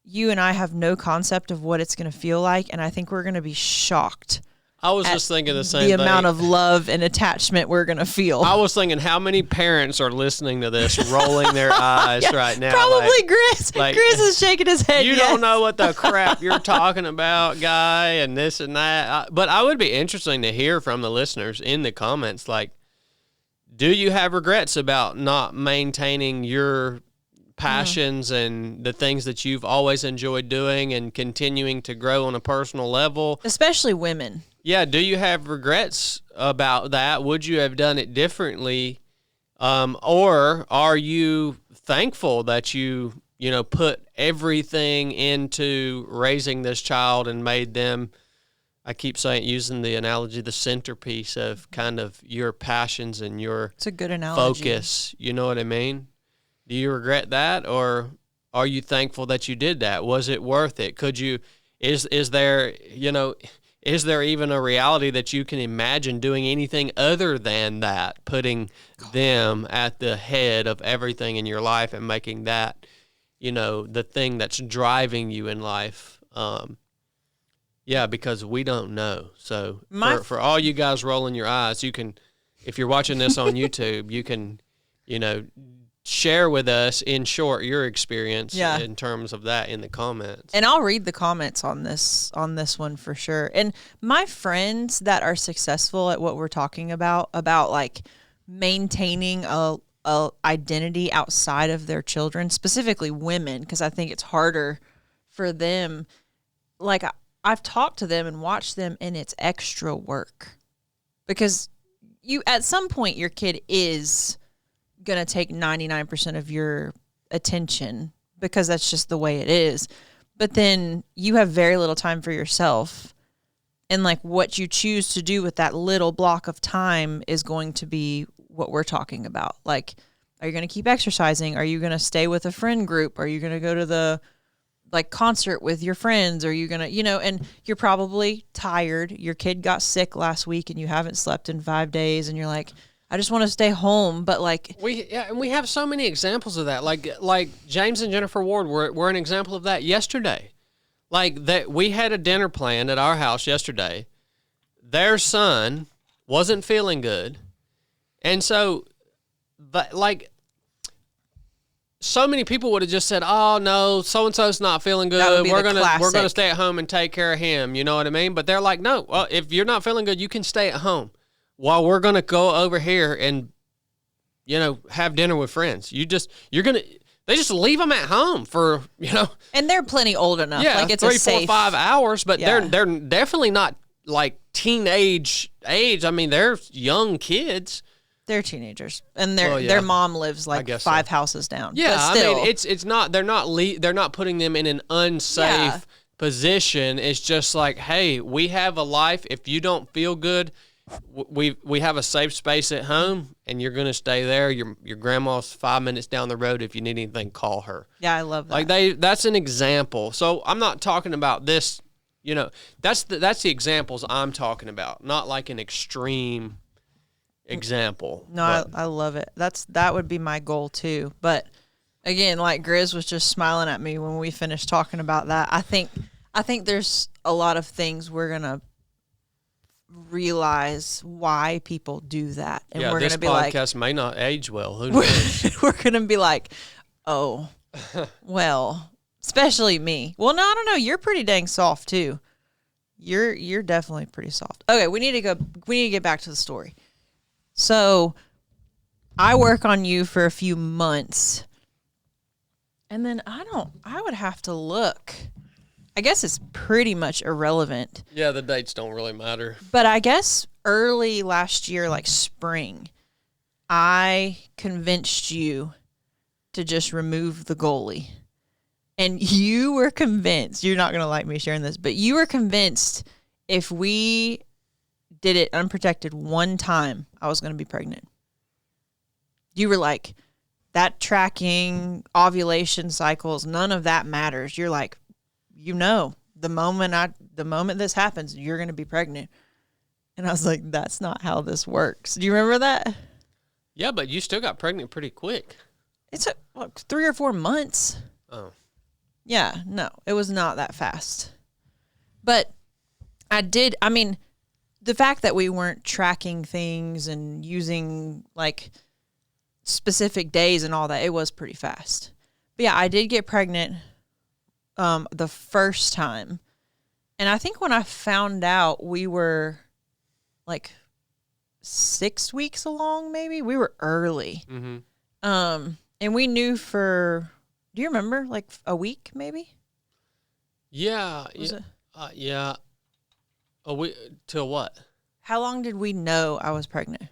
Speaker 1: you and I have no concept of what it's going to feel like. And I think we're going to be shocked
Speaker 2: I was just thinking the same
Speaker 1: the
Speaker 2: thing.
Speaker 1: amount of love and attachment we're going to feel.
Speaker 2: I was thinking how many parents are listening to this, rolling their eyes right now.
Speaker 1: Probably Grizz. Grizz is shaking his head.
Speaker 2: You don't know what the crap you're talking about, guy, and this and that. But I would be interesting to hear from the listeners in the comments, like, do you have regrets about not maintaining your passions and the things that you've always enjoyed doing and continuing to grow on a personal level?
Speaker 1: Especially women.
Speaker 2: Yeah, do you have regrets about that? Would you have done it differently? Or are you thankful that you put everything into raising this child and made them, I keep using the analogy, the centerpiece of kind of your passions and your
Speaker 1: it's a good analogy.
Speaker 2: Focus. You know what I mean? Do you regret that, or are you thankful that you did that? Was it worth it? Could you, is there even a reality that you can imagine doing anything other than that, putting them at the head of everything in your life and making that, the thing that's driving you in life? Yeah, because we don't know. So for all you guys rolling your eyes, you can, if you're watching this on YouTube, you can, share with us in short your experience in terms of that in the comments.
Speaker 1: And I'll read the comments on this one for sure. And my friends that are successful at what we're talking about like maintaining a identity outside of their children, specifically women, because I think it's harder for them. Like I've talked to them and watched them, and it's extra work because you at some point your kid is going to take 99% of your attention because that's just the way it is. But then you have very little time for yourself. And like what you choose to do with that little block of time is going to be what we're talking about. Like, are you going to keep exercising? Are you going to stay with a friend group? Are you going to go to the concert with your friends? Are you going to, and you're probably tired. Your kid got sick last week and you haven't slept in 5 days and you're like, I just want to stay home, but
Speaker 2: and we have so many examples of that. Like James and Jennifer Ward were an example of that yesterday. Like that, we had a dinner planned at our house yesterday. Their son wasn't feeling good, and so, but like, so many people would have just said, "Oh no, so and so's not feeling good. We're gonna stay at home and take care of him." You know what I mean? But they're like, "No, well, if you're not feeling good, you can stay at home." While we're going to go over here and, have dinner with friends. They just leave them at home for,
Speaker 1: And they're plenty old enough.
Speaker 2: Yeah,
Speaker 1: like it's
Speaker 2: 3,
Speaker 1: a safe
Speaker 2: 4, 5 hours, but they're definitely not like teenage age. I mean, they're young kids.
Speaker 1: They're teenagers, and their mom lives like 5 houses down.
Speaker 2: Yeah,
Speaker 1: but still.
Speaker 2: I mean, it's not, they're not putting them in an unsafe position. It's just like, hey, we have a life. If you don't feel good, we have a safe space at home, and you're going to stay there. Your grandma's 5 minutes down the road. If you need anything, call her.
Speaker 1: Yeah, I love that.
Speaker 2: That's an example. So I'm not talking about this. That's the examples I'm talking about, not like an extreme example.
Speaker 1: No, I love it. That would be my goal too. But again, like Grizz was just smiling at me when we finished talking about that. I think there's a lot of things we're gonna realize why people do that, and we're gonna be like,
Speaker 2: this podcast may not age well. Who knows?
Speaker 1: We're gonna be like, oh, well, especially me. Well, no, I don't know. You're pretty dang soft too. You're definitely pretty soft. Okay, we need to get back to the story. So, I work on you for a few months, and then I would have to look. I guess it's pretty much irrelevant.
Speaker 2: Yeah, the dates don't really matter.
Speaker 1: But I guess early last year, like spring, I convinced you to just remove the goalie. And you were convinced, you're not going to like me sharing this, but you were convinced if we did it unprotected one time, I was going to be pregnant. You were like, that tracking, ovulation cycles, none of that matters. You're like, the moment this happens, you're going to be pregnant. And I was like, that's not how this works. Do you remember that?
Speaker 2: Yeah, but you still got pregnant pretty quick.
Speaker 1: It took 3 or 4 months.
Speaker 2: Oh.
Speaker 1: Yeah, no, it was not that fast. But I the fact that we weren't tracking things and using like specific days and all that, it was pretty fast. But yeah, I did get pregnant the first time. And I think when I found out, we were like 6 weeks along, maybe. We were early.
Speaker 2: Mm-hmm.
Speaker 1: And we knew for, do you remember, like a week maybe?
Speaker 2: Yeah. Yeah. A week till what?
Speaker 1: How long did we know I was pregnant?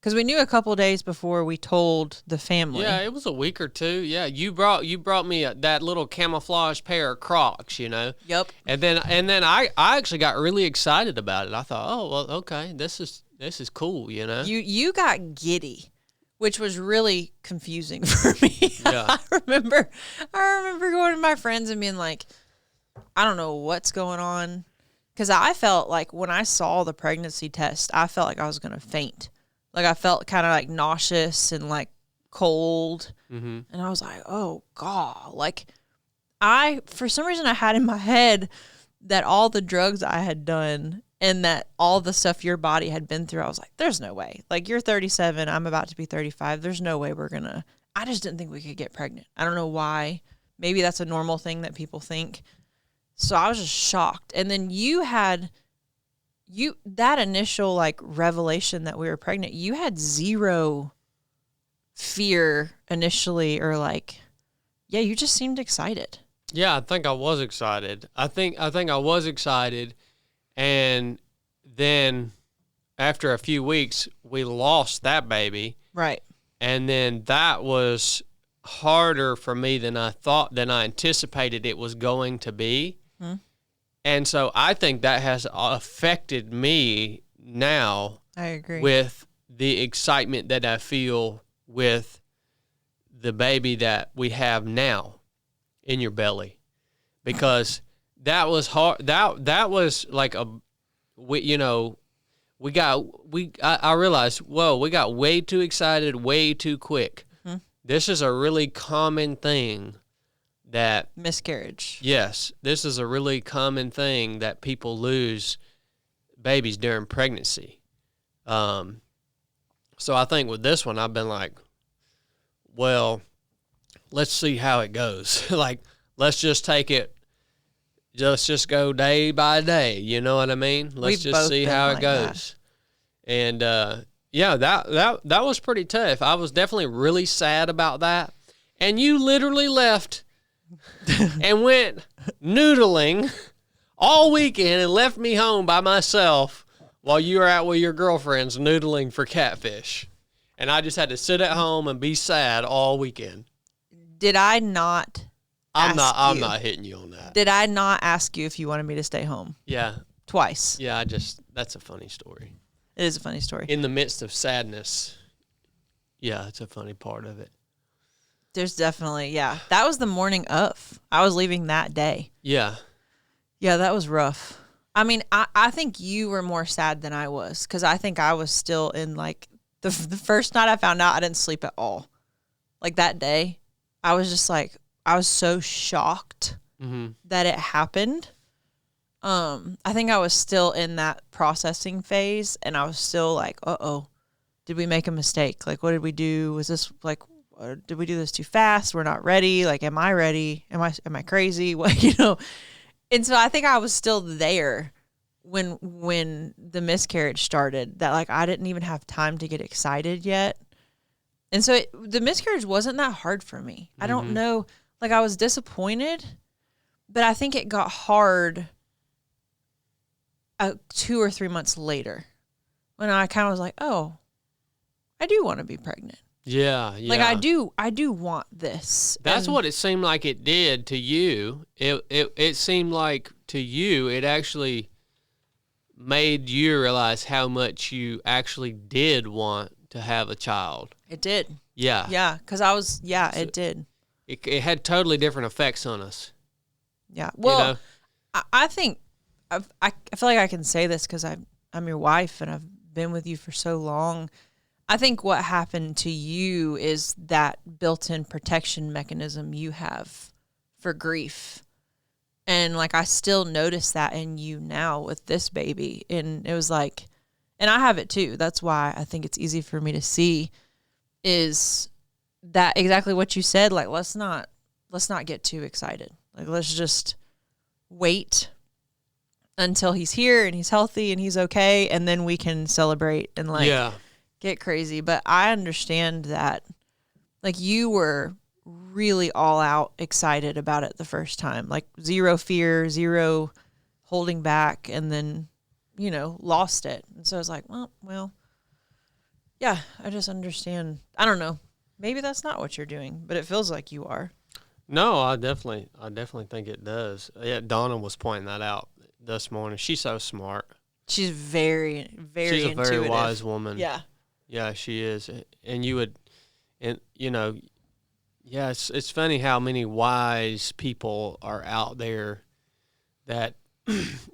Speaker 1: Because we knew a couple days before we told the family.
Speaker 2: Yeah, it was a week or two. Yeah, you brought me that little camouflage pair of Crocs, you know.
Speaker 1: Yep.
Speaker 2: And then I actually got really excited about it. I thought, oh well, okay, this is cool, you know.
Speaker 1: You got giddy, which was really confusing for me.
Speaker 2: Yeah.
Speaker 1: I remember going to my friends and being like, I don't know what's going on, because I felt like when I saw the pregnancy test, I felt like I was gonna faint. Like, I felt kind of like nauseous and like cold.
Speaker 2: Mm-hmm.
Speaker 1: And I was like, oh, God. Like, for some reason, I had in my head that all the drugs I had done and that all the stuff your body had been through, I was like, there's no way. Like, you're 37. I'm about to be 35. There's no way we're going to. I just didn't think we could get pregnant. I don't know why. Maybe that's a normal thing that people think. So I was just shocked. And then that initial like revelation that we were pregnant, you had zero fear initially, or like, yeah, you just seemed excited.
Speaker 2: Yeah, I think I was excited. I think I was excited, and then after a few weeks, we lost that baby.
Speaker 1: Right.
Speaker 2: And then that was harder for me than I anticipated it was going to be. Hmm. And so I think that has affected me now.
Speaker 1: I agree.
Speaker 2: With the excitement that I feel with the baby that we have now in your belly, because that was hard. That was like I realized, whoa, we got way too excited, way too quick. Mm-hmm. This is a really common thing. That
Speaker 1: miscarriage.
Speaker 2: Yes, this is a really common thing that people lose babies during pregnancy. So I think with this one, I've been like, well, let's see how it goes. Like, let's just take it. Let's just go day by day. You know what I mean? Let's just see how it goes. That. And yeah, that was pretty tough. I was definitely really sad about that. And you literally left. And went noodling all weekend and left me home by myself while you were out with your girlfriends noodling for catfish. And I just had to sit at home and be sad all weekend.
Speaker 1: Did I not
Speaker 2: I'm not hitting you on that.
Speaker 1: Did I not ask you if you wanted me to stay home?
Speaker 2: Yeah.
Speaker 1: Twice.
Speaker 2: Yeah, that's a funny story.
Speaker 1: It is a funny story.
Speaker 2: In the midst of sadness, yeah, it's a funny part of it.
Speaker 1: There's definitely, yeah. That was the morning of. I was leaving that day.
Speaker 2: Yeah.
Speaker 1: Yeah, that was rough. I mean, I think you were more sad than I was, because I think I was still in, like, the first night I found out, I didn't sleep at all. Like, that day, I was just, like, I was so shocked that it happened. I think I was still in that processing phase, and I was still like, uh-oh, did we make a mistake? Like, what did we do? Was this, like, did we do this too fast? We're not ready. Like, am I ready? Am I crazy? What, you know? And so I think I was still there when the miscarriage started, that like I didn't even have time to get excited yet. And so the miscarriage wasn't that hard for me. I don't know. Like, I was disappointed, but I think it got hard 2 or 3 months later when I kind of was like, oh, I do want to be pregnant.
Speaker 2: Yeah, yeah.
Speaker 1: Like, I do want this.
Speaker 2: That's what it seemed like it did to you. It seemed like to you it actually made you realize how much you actually did want to have a child.
Speaker 1: It did.
Speaker 2: Yeah.
Speaker 1: Yeah, because it did.
Speaker 2: It had totally different effects on us.
Speaker 1: Yeah. Well,
Speaker 2: you know?
Speaker 1: I think I feel like I can say this because I'm your wife and I've been with you for so long. I think what happened to you is that built-in protection mechanism you have for grief. And like I still notice that in you now with this baby. And it was like, and I have it too. That's why I think it's easy for me to see is that exactly what you said. Like, let's not get too excited. Like, let's just wait until he's here and he's healthy and he's okay. And then we can celebrate and like get crazy. But I understand that like you were really all out excited about it the first time, like zero fear, zero holding back, and then, you know, lost it. And so I was like, well, yeah, I just understand. I don't know. Maybe that's not what you're doing, but it feels like you are.
Speaker 2: No, I definitely think it does. Yeah, Donna was pointing that out this morning. She's so smart.
Speaker 1: She's very, very
Speaker 2: She's a
Speaker 1: intuitive.
Speaker 2: very wise woman.
Speaker 1: Yeah.
Speaker 2: Yeah, she is. And you would, and you know, yeah, it's funny how many wise people are out there that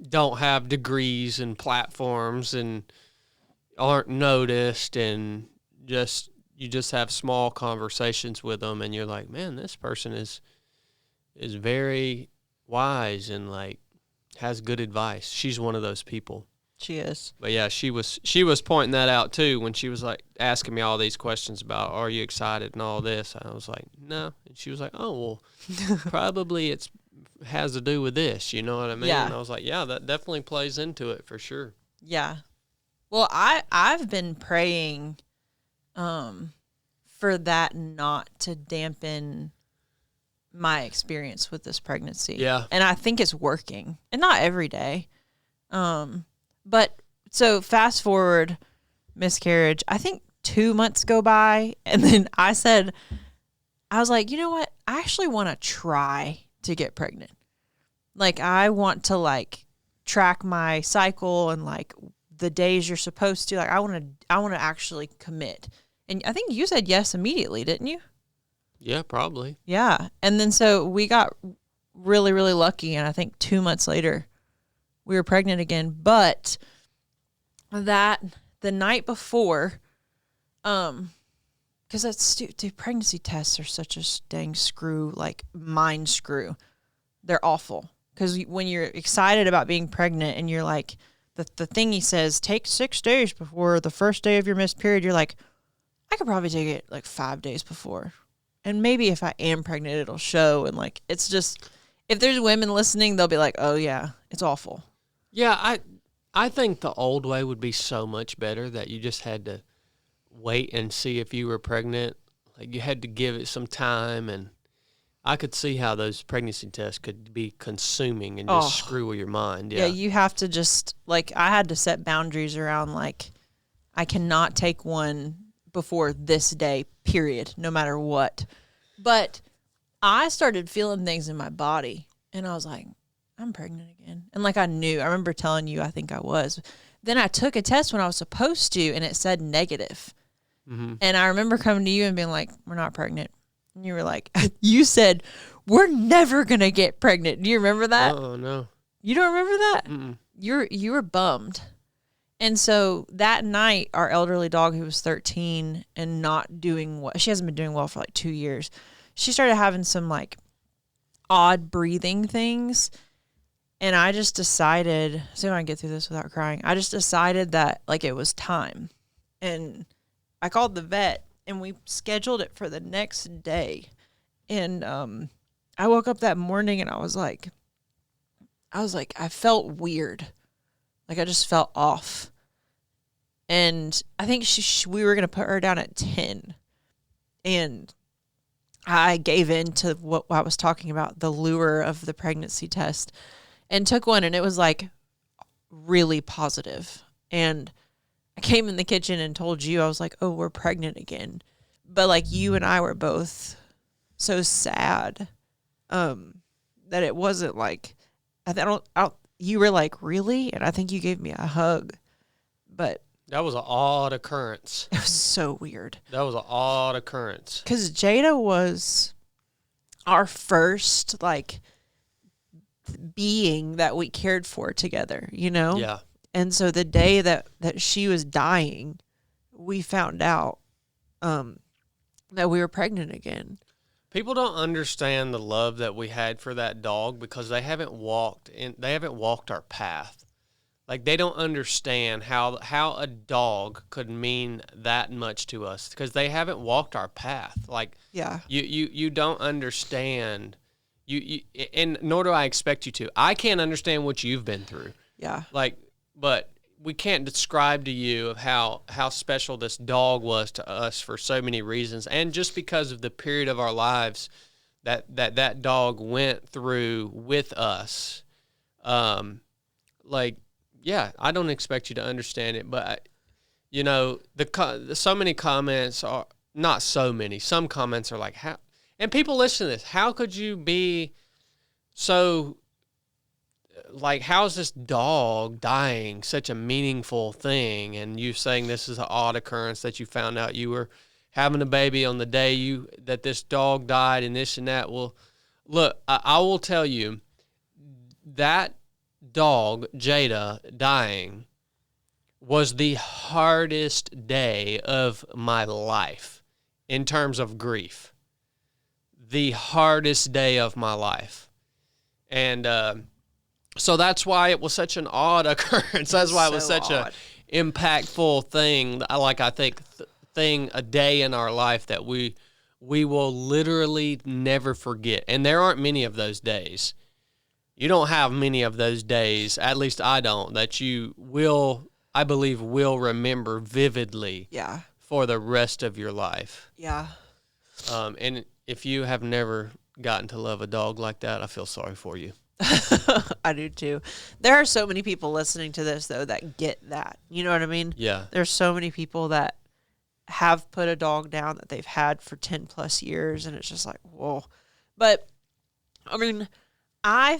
Speaker 2: don't have degrees and platforms and aren't noticed, and you just have small conversations with them, and you're like, man, this person is very wise and like has good advice. She's one of those people.
Speaker 1: She is.
Speaker 2: But yeah, she was pointing that out too when she was like asking me all these questions about, are you excited and all this? I was like, no. And she was like, oh, well, probably it's has to do with this. You know what I mean?
Speaker 1: Yeah.
Speaker 2: And I was like, yeah, that definitely plays into it for sure.
Speaker 1: Yeah. Well, I've been praying for that not to dampen my experience with this pregnancy.
Speaker 2: Yeah.
Speaker 1: And I think it's working. And not every day. But so fast forward, miscarriage, I think 2 months go by. And then I was like, you know what? I actually want to try to get pregnant. Like, I want to like track my cycle and like the days you're supposed to. Like, I want to actually commit. And I think you said yes immediately, didn't you?
Speaker 2: Yeah, probably.
Speaker 1: Yeah. And then so we got really, really lucky. And I think 2 months later, we were pregnant again. But that the night before, because the pregnancy tests are such a dang screw, like mind screw. They're awful. Because when you're excited about being pregnant and you're like, the thing he says, take 6 days before the first day of your missed period, you're like, I could probably take it like 5 days before. And maybe if I am pregnant, it'll show. And like, it's just, if there's women listening, they'll be like, oh yeah, it's awful.
Speaker 2: Yeah, I think the old way would be so much better, that you just had to wait and see if you were pregnant. Like, you had to give it some time, and I could see how those pregnancy tests could be consuming and just screw with your mind. Yeah,
Speaker 1: you have to just, like, I had to set boundaries around, like, I cannot take one before this day, period, no matter what. But I started feeling things in my body, and I was like, I'm pregnant again. And like, I remember telling you, I think I was. Then I took a test when I was supposed to, and it said negative. Mm-hmm. And I remember coming to you and being like, we're not pregnant. And you were like, you said, we're never going to get pregnant. Do you remember that?
Speaker 2: Oh, no.
Speaker 1: You don't remember that?
Speaker 2: Mm-mm.
Speaker 1: You were bummed. And so that night, our elderly dog, who was 13 and not doing well, she hasn't been doing well for like 2 years. She started having some like odd breathing things. And I just decided, see if I can get through this without crying. I just decided that like it was time. And I called the vet and we scheduled it for the next day. And I woke up that morning and I was like, I felt weird. Like, I just felt off. And I think we were going to put her down at 10. And I gave in to what I was talking about, the lure of the pregnancy test, and took one. And it was like really positive. And I came in the kitchen and told you, I was like, oh, we're pregnant again. But like, you and I were both so sad that it wasn't like, you were like, really? And I think you gave me a hug. But
Speaker 2: that was an odd occurrence.
Speaker 1: It was so weird.
Speaker 2: That was an odd occurrence.
Speaker 1: Because Jada was our first, like, being that we cared for together, you know?
Speaker 2: Yeah.
Speaker 1: And so the day that she was dying, we found out that we were pregnant again.
Speaker 2: People don't understand the love that we had for that dog because they haven't walked our path. Like, they don't understand how a dog could mean that much to us because they haven't walked our path. Like,
Speaker 1: Yeah.
Speaker 2: you don't understand. You and nor do I expect you to. I can't understand what you've been through.
Speaker 1: Yeah.
Speaker 2: Like, but we can't describe to you of how special this dog was to us for so many reasons, and just because of the period of our lives that dog went through with us. Like, yeah, I don't expect you to understand it, but you know, so many comments are not so many. Some comments are like, how, and people listen to this. How could you be so? Like, how's this dog dying such a meaningful thing? And you saying this is an odd occurrence that you found out you were having a baby on the day that this dog died and this and that. Well, look, I will tell you that dog, Jada, dying was the hardest day of my life in terms of grief. The hardest day of my life. And, so that's why it was such an odd occurrence. That's why it was such a impactful thing. Like, I think a day in our life that we will literally never forget. And there aren't many of those days. You don't have many of those days, at least I don't, that you will, I believe, will remember vividly.
Speaker 1: Yeah.
Speaker 2: For the rest of your life.
Speaker 1: Yeah.
Speaker 2: And if you have never gotten to love a dog like that, I feel sorry for you.
Speaker 1: I do too. There are so many people listening to this though that get that. You know what I mean?
Speaker 2: Yeah.
Speaker 1: There's so many people that have put a dog down that they've had for 10 plus years, and it's just like, whoa. But I mean, I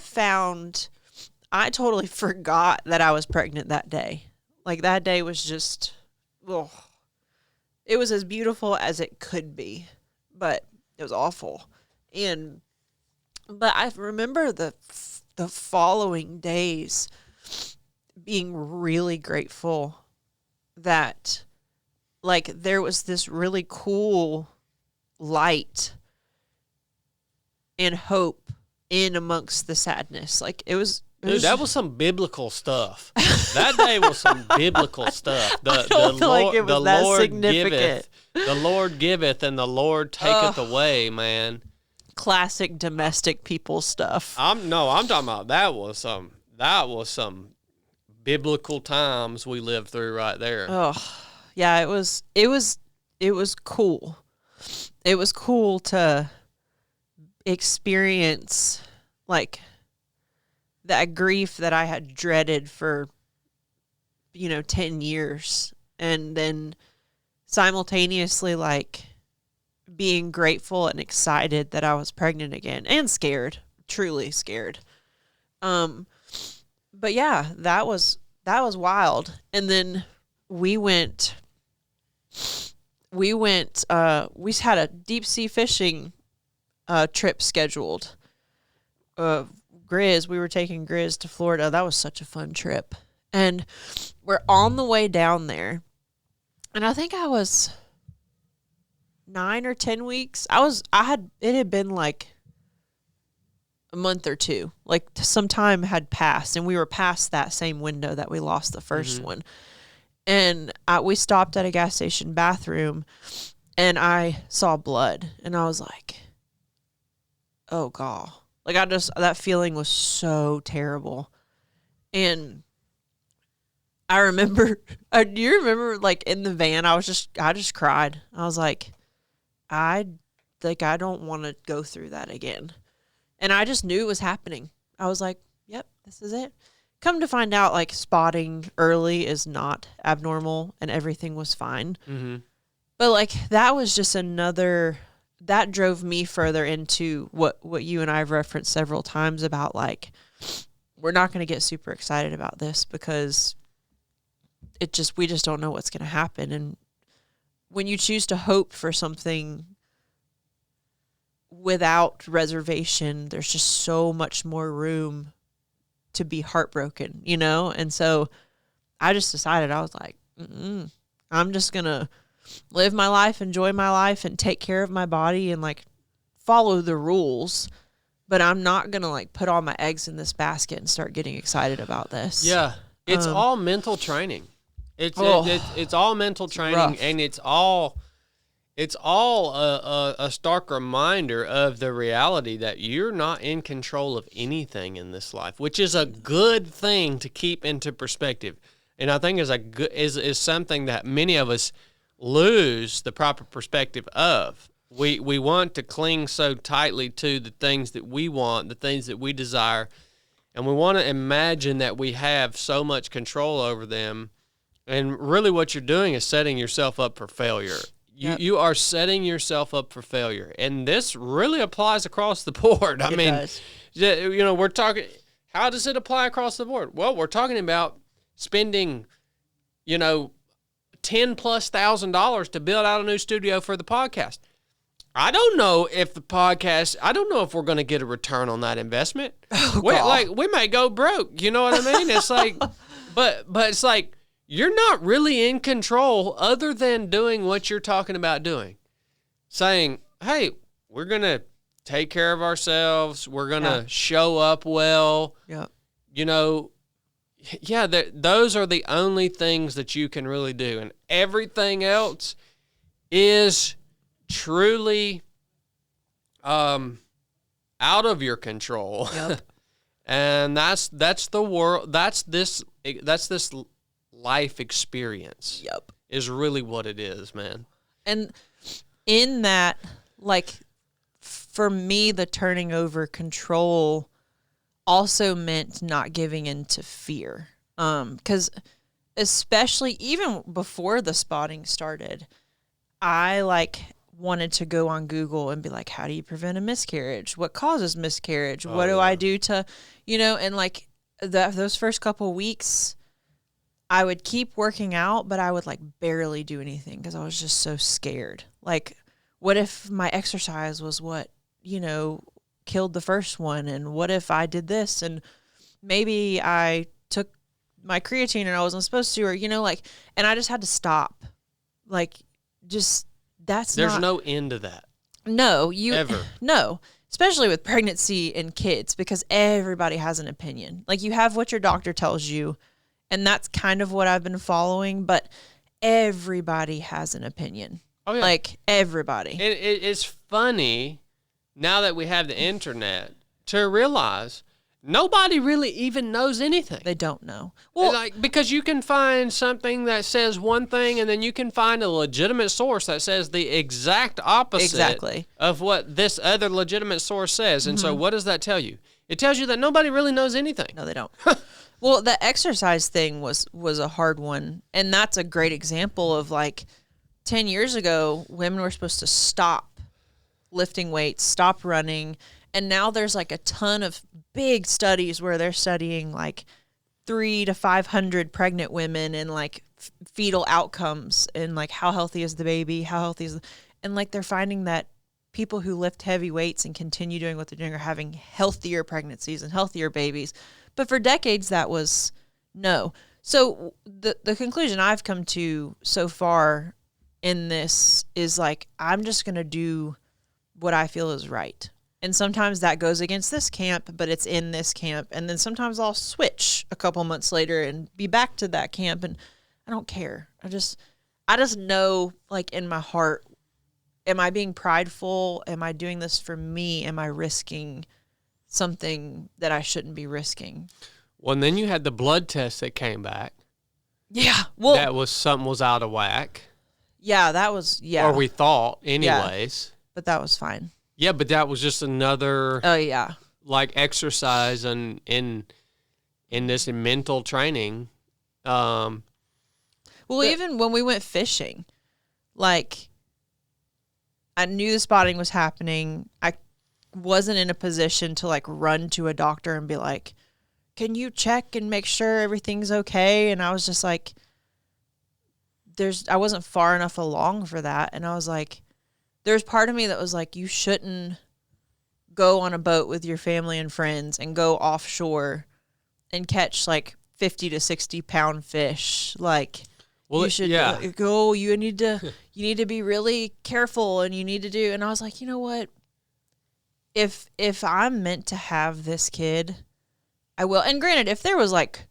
Speaker 1: totally forgot that I was pregnant that day. Like, that day was just, oh, it was as beautiful as it could be, but it was awful. But I remember the following days being really grateful that, like, there was this really cool light and hope in amongst the sadness. Like, it was
Speaker 2: Dude, that was some biblical stuff. That day was some biblical stuff.
Speaker 1: I don't feel like it was that significant.
Speaker 2: The Lord giveth, and the Lord taketh away, man.
Speaker 1: Classic domestic people stuff.
Speaker 2: I'm talking about that was some biblical times we lived through right there.
Speaker 1: Oh, yeah, it was cool. It was cool to experience, like, that grief that I had dreaded for 10 years, and then simultaneously, like, being grateful and excited that I was pregnant again, and scared, truly scared. But yeah, that was wild. And then we had a deep sea fishing trip scheduled. We were taking Grizz to Florida. That was such a fun trip. And we're on the way down there, and I think I was 9 or 10 weeks. It had been like a month or two. Like, some time had passed, and we were past that same window that we lost the first one. And we stopped at a gas station bathroom, and I saw blood, and I was like, oh God. Like, that feeling was so terrible. And I remember, do you remember, like, in the van, I just cried. I was like, I don't want to go through that again. And I just knew it was happening. I was like, yep, this is it. Come to find out, like, spotting early is not abnormal, and everything was fine. Mm-hmm. But, like, that was just that drove me further into what you and I have referenced several times about, like, we're not going to get super excited about this because we just don't know what's going to happen. And when you choose to hope for something without reservation, there's just so much more room to be heartbroken, And so I just decided, I was like, I'm just going to live my life, enjoy my life, and take care of my body, and, like, follow the rules, but I'm not going to like put all my eggs in this basket and start getting excited about this.
Speaker 2: Yeah. It's all mental training. It's all mental training,
Speaker 1: rough.
Speaker 2: and it's all a stark reminder of the reality that you're not in control of anything in this life, which is a good thing to keep into perspective. And I think is something that many of us lose the proper perspective of. We want to cling so tightly to the things that we want, the things that we desire, and we want to imagine that we have so much control over them. And really what you're doing is setting yourself up for failure. You are setting yourself up for failure. And this really applies across the board. I mean,
Speaker 1: does.
Speaker 2: We're talking, how does it apply across the board? Well, we're talking about spending, $10,000+ to build out a new studio for the podcast. I don't know if we're going to get a return on that investment. We may go broke. You know what I mean? It's like, but it's like, you're not really in control other than doing what you're talking about doing. Saying, hey, we're going to take care of ourselves. We're going to show up well.
Speaker 1: Yep.
Speaker 2: Those are the only things that you can really do. And everything else is truly out of your control.
Speaker 1: Yep.
Speaker 2: And that's the world. That's this life experience.
Speaker 1: Yep.
Speaker 2: Is really what it is, man.
Speaker 1: And in that, like, for me, the turning over control also meant not giving in to fear. Because especially even before the spotting started, I wanted to go on Google and be like, how do you prevent a miscarriage? What causes miscarriage? What do I do to, and like those first couple weeks, I would keep working out, but I would like barely do anything because I was just so scared. Like, what if my exercise was what, killed the first one? And what if I did this? And maybe I took my creatine and I wasn't supposed to, or, and I just had to stop. Like, just,
Speaker 2: There's no end to that.
Speaker 1: No,
Speaker 2: ever.
Speaker 1: No, especially with pregnancy and kids, because everybody has an opinion. Like, you have what your doctor tells you, and that's kind of what I've been following, but everybody has an opinion.
Speaker 2: Oh, yeah.
Speaker 1: Like, everybody.
Speaker 2: It's funny, now that we have the internet, to realize nobody really even knows anything.
Speaker 1: They don't know. Well,
Speaker 2: because you can find something that says one thing, and then you can find a legitimate source that says the exact opposite of what this other legitimate source says. And so what does that tell you? It tells you that nobody really knows anything.
Speaker 1: No, they don't. Well, the exercise thing was a hard one, and that's a great example of 10 years ago, women were supposed to stop lifting weights, stop running, and now there's a ton of big studies where they're studying 300 to 500 pregnant women and fetal outcomes and how healthy is the baby, how healthy is and they're finding that people who lift heavy weights and continue doing what they're doing are having healthier pregnancies and healthier babies. But for decades, that was no. So the conclusion I've come to so far in this is I'm just going to do what I feel is right. And sometimes that goes against this camp, but it's in this camp. And then sometimes I'll switch a couple months later and be back to that camp. And I don't care. I just know in my heart, am I being prideful? Am I doing this for me? Am I risking something that I shouldn't be risking?
Speaker 2: Well, and then you had the blood test that came back.
Speaker 1: Yeah. Well,
Speaker 2: that was something was out of whack.
Speaker 1: Yeah, that was, yeah.
Speaker 2: Or we thought anyways.
Speaker 1: Yeah, but that was fine.
Speaker 2: Yeah, but that was just another exercise in this mental training.
Speaker 1: Well, even when we went fishing, I knew the spotting was happening. I wasn't in a position to run to a doctor and be like, can you check and make sure everything's okay? And I was just I wasn't far enough along for that. And I was there's part of me that was you shouldn't go on a boat with your family and friends and go offshore and catch 50 to 60 pound fish. You should go, you need to be really careful and you need to do. And I was you know what? if I'm meant to have this kid, I will. And granted, if there was like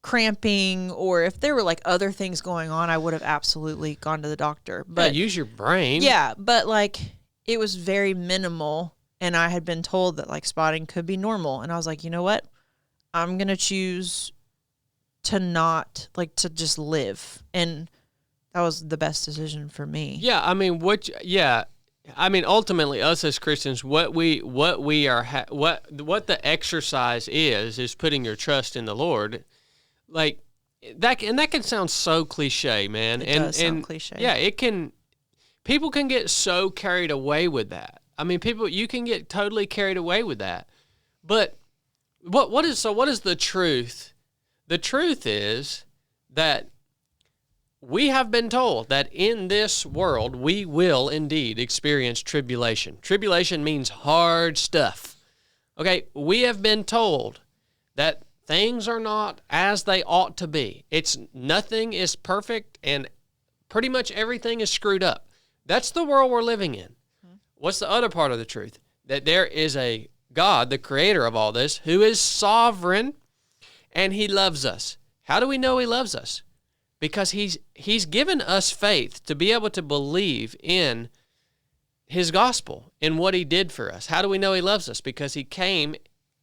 Speaker 1: cramping or if there were like other things going on, I would have absolutely gone to the doctor. But
Speaker 2: use your brain.
Speaker 1: yeah, but like it was very minimal, and I had been told that like spotting could be normal, and I was like, you know what? I'm gonna choose to not like to just live, and that was the best decision for me.
Speaker 2: Yeah, I mean, ultimately, us as Christians, what the exercise is putting your trust in the Lord. Like that, and that can sound so cliche, man.
Speaker 1: It does sound cliche.
Speaker 2: Yeah, it can. People can get so carried away with that. I mean, you can get totally carried away with that. But what is the truth? The truth is that we have been told that in this world we will indeed experience tribulation. Tribulation means hard stuff. Okay, we have been told that things are not as they ought to be. Nothing is perfect and pretty much everything is screwed up. That's the world we're living in. What's the other part of the truth? That there is a God, the creator of all this, who is sovereign and he loves us. How do we know he loves us? Because he's given us faith to be able to believe in his gospel, in what he did for us. How do we know he loves us? Because he came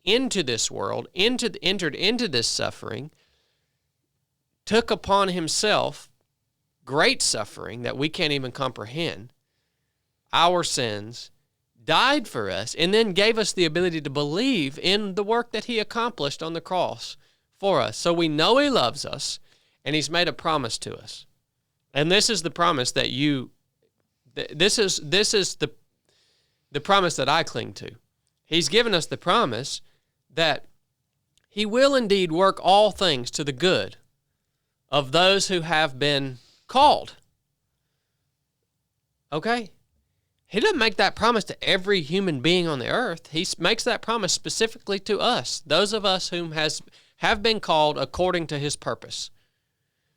Speaker 2: into this world, entered into this suffering, took upon himself great suffering that we can't even comprehend, our sins, died for us, and then gave us the ability to believe in the work that he accomplished on the cross for us. So we know he loves us, and he's made a promise to us. And this is the promise that this is the promise that I cling to. He's given us the promise that he will indeed work all things to the good of those who have been called. Okay? He doesn't make that promise to every human being on the earth. He makes that promise specifically to us, those of us whom have been called according to his purpose.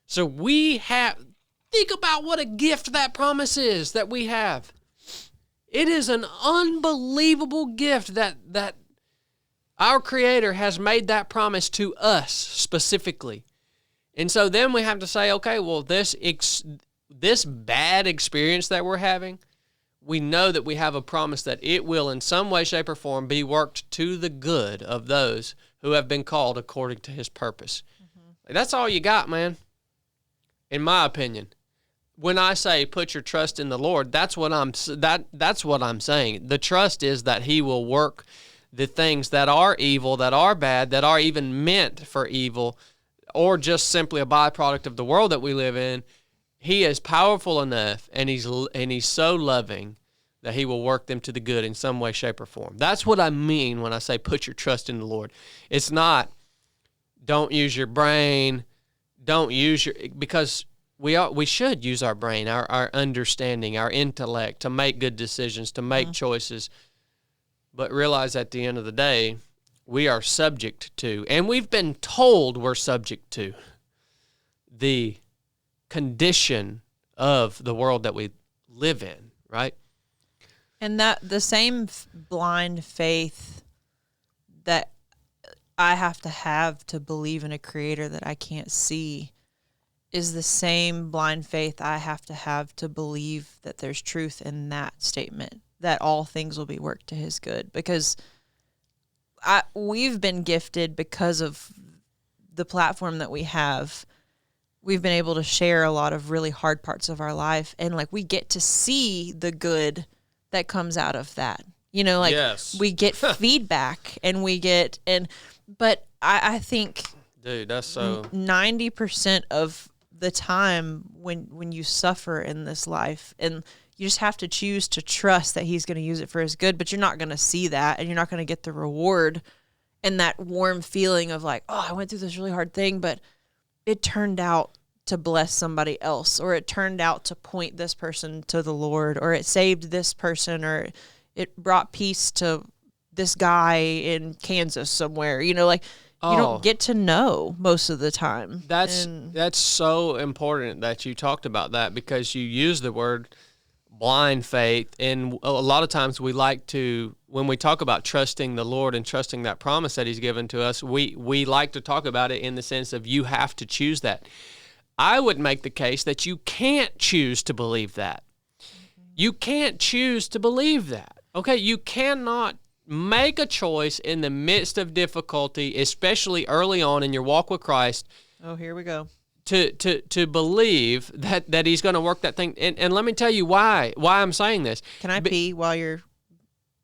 Speaker 2: So think about what a gift that promise is that we have. It is an unbelievable gift that our Creator has made that promise to us specifically. And so then we have to say, okay, well, this bad experience that we're having, we know that we have a promise that it will in some way, shape, or form be worked to the good of those who have been called according to his purpose. Mm-hmm. That's all you got, man, in my opinion. When I say put your trust in the Lord, that's what I'm saying. The trust is that he will work the things that are evil, that are bad, that are even meant for evil, or just simply a byproduct of the world that we live in. He is powerful enough, and he's so loving that he will work them to the good in some way, shape, or form. That's what I mean when I say put your trust in the Lord. It's not don't use your brain, because we should use our brain, our understanding, our intellect to make good decisions, to make choices, but realize at the end of the day, we are subject to, and we've been told we're subject to, the condition of the world that we live in, right?
Speaker 1: And that the same blind faith that I have to believe in a creator that I can't see is the same blind faith I have to believe that there's truth in that statement, that all things will be worked to his good. Because we've been gifted because of the platform that we have. We've been able to share a lot of really hard parts of our life, and like we get to see the good that comes out of that. You know, like
Speaker 2: yes.
Speaker 1: We get feedback, and but I think,
Speaker 2: dude, that's so
Speaker 1: 90% of the time when you suffer in this life, and you just have to choose to trust that he's going to use it for his good, but you're not going to see that, and you're not going to get the reward and that warm feeling of like, oh, I went through this really hard thing, but it turned out to bless somebody else, or it turned out to point this person to the Lord, or it saved this person, or it brought peace to this guy in Kansas somewhere, you know, like you don't get to know most of the time.
Speaker 2: That's so important that you talked about that, because you use the word blind faith. And a lot of times we like to, when we talk about trusting the Lord and trusting that promise that he's given to us, we like to talk about it in the sense of you have to choose that. I would make the case that you can't choose to believe that. You can't choose to believe that. Okay, you cannot make a choice in the midst of difficulty, especially early on in your walk with Christ.
Speaker 1: Oh, here we go.
Speaker 2: To believe that he's going to work that thing. And let me tell you why I'm saying this.
Speaker 1: Can I pee while you're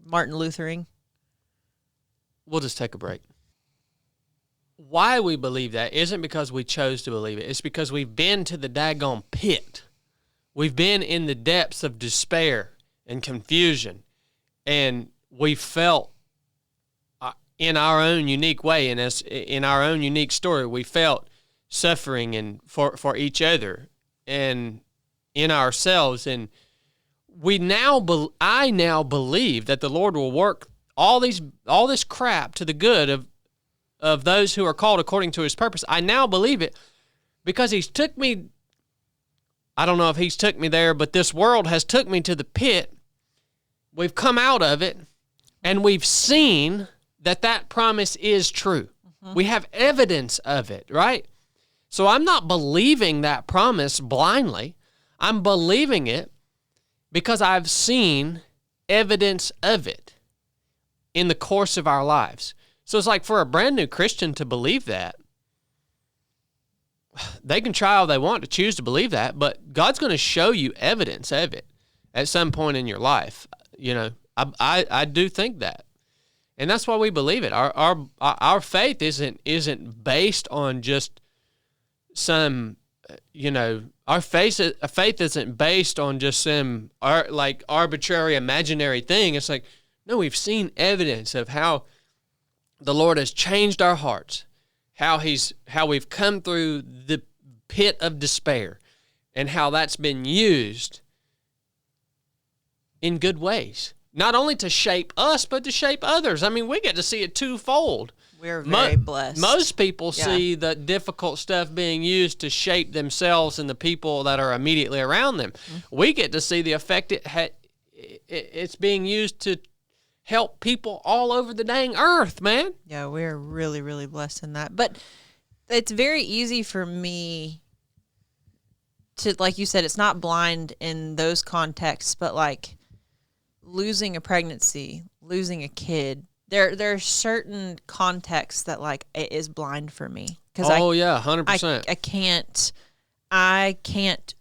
Speaker 1: Martin Luthering?
Speaker 2: We'll just take a break. Why we believe that isn't because we chose to believe it. It's because we've been to the daggone pit. We've been in the depths of despair and confusion. And we felt in our own unique way, and as in our own unique story, we felt suffering and for each other and in ourselves. And I now believe that the Lord will work all this crap to the good of those who are called according to his purpose. I now believe it because he's took me, I don't know if he's took me there, but this world has took me to the pit. We've come out of it, and we've seen that promise is true. Mm-hmm. We have evidence of it, right? So I'm not believing that promise blindly. I'm believing it because I've seen evidence of it in the course of our lives. So it's like for a brand new Christian to believe that, they can try all they want to choose to believe that, but God's going to show you evidence of it at some point in your life. You know, I do think that. And that's why we believe it. Our faith isn't based on just some, our faith isn't based on just some arbitrary imaginary thing. It's like, no, we've seen evidence of how the Lord has changed our hearts, how we've come through the pit of despair, and how that's been used in good ways. Not only to shape us, but to shape others. I mean, we get to see it twofold.
Speaker 1: We're very blessed.
Speaker 2: Most people see the difficult stuff being used to shape themselves and the people that are immediately around them. Mm-hmm. We get to see the effect it's being used to help people all over the dang earth, man.
Speaker 1: Yeah, we're really, really blessed in that. But it's very easy for me to, like you said, it's not blind in those contexts, but like losing a pregnancy, losing a kid, there are certain contexts that like it is blind for me.
Speaker 2: 100%.
Speaker 1: I can't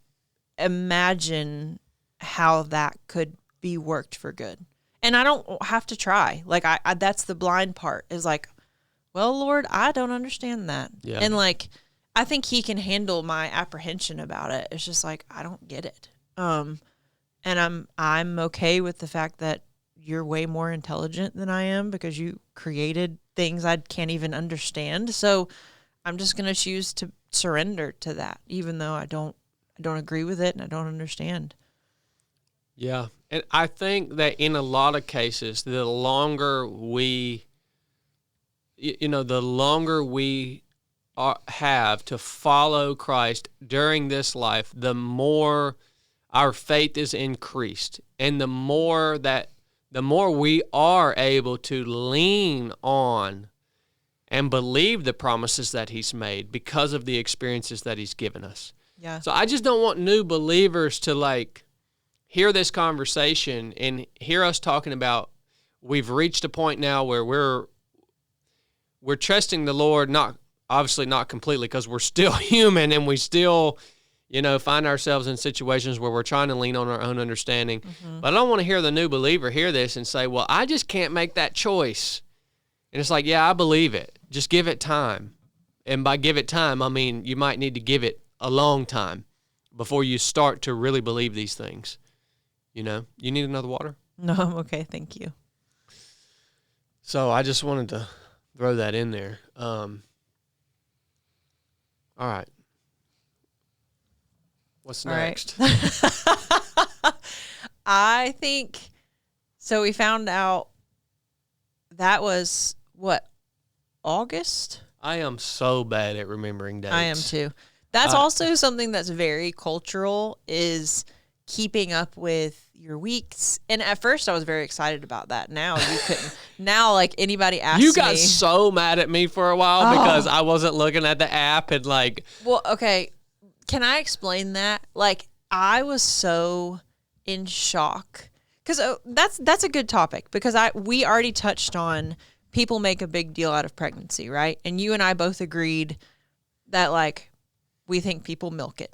Speaker 1: imagine how that could be worked for good. And I don't have to try. Like I that's the blind part is like, well, Lord, I don't understand that. Yeah. And like, I think he can handle my apprehension about it. It's just like, I don't get it. And I'm okay with the fact that you're way more intelligent than I am because you created things I can't even understand. So I'm just going to choose to surrender to that, even though I don't agree with it and I don't understand.
Speaker 2: Yeah. And I think that in a lot of cases, the longer we have to follow Christ during this life, the more our faith is increased, and the more we are able to lean on and believe the promises that he's made because of the experiences that he's given us.
Speaker 1: Yeah.
Speaker 2: So I just don't want new believers to like hear this conversation and hear us talking about we've reached a point now where we're trusting the Lord, obviously not completely because we're still human and we still, find ourselves in situations where we're trying to lean on our own understanding. Mm-hmm. But I don't want to hear the new believer hear this and say, well, I just can't make that choice. And it's like, yeah, I believe it. Just give it time. And by give it time, I mean you might need to give it a long time before you start to really believe these things. You need another water?
Speaker 1: No, I'm okay. Thank you.
Speaker 2: So I just wanted to throw that in there. All right. What's next?
Speaker 1: Right. I think, so we found out that was, August?
Speaker 2: I am so bad at remembering dates.
Speaker 1: I am too. That's also something that's very cultural is keeping up with your weeks. And at first I was very excited about that. Now you couldn't. Now, like, anybody asks me.
Speaker 2: You got so mad at me for a while because I wasn't looking at the app and like.
Speaker 1: Well, okay. Can I explain that? Like, I was so in shock because that's a good topic because we already touched on people make a big deal out of pregnancy, right? And you and I both agreed that, like, we think people milk it.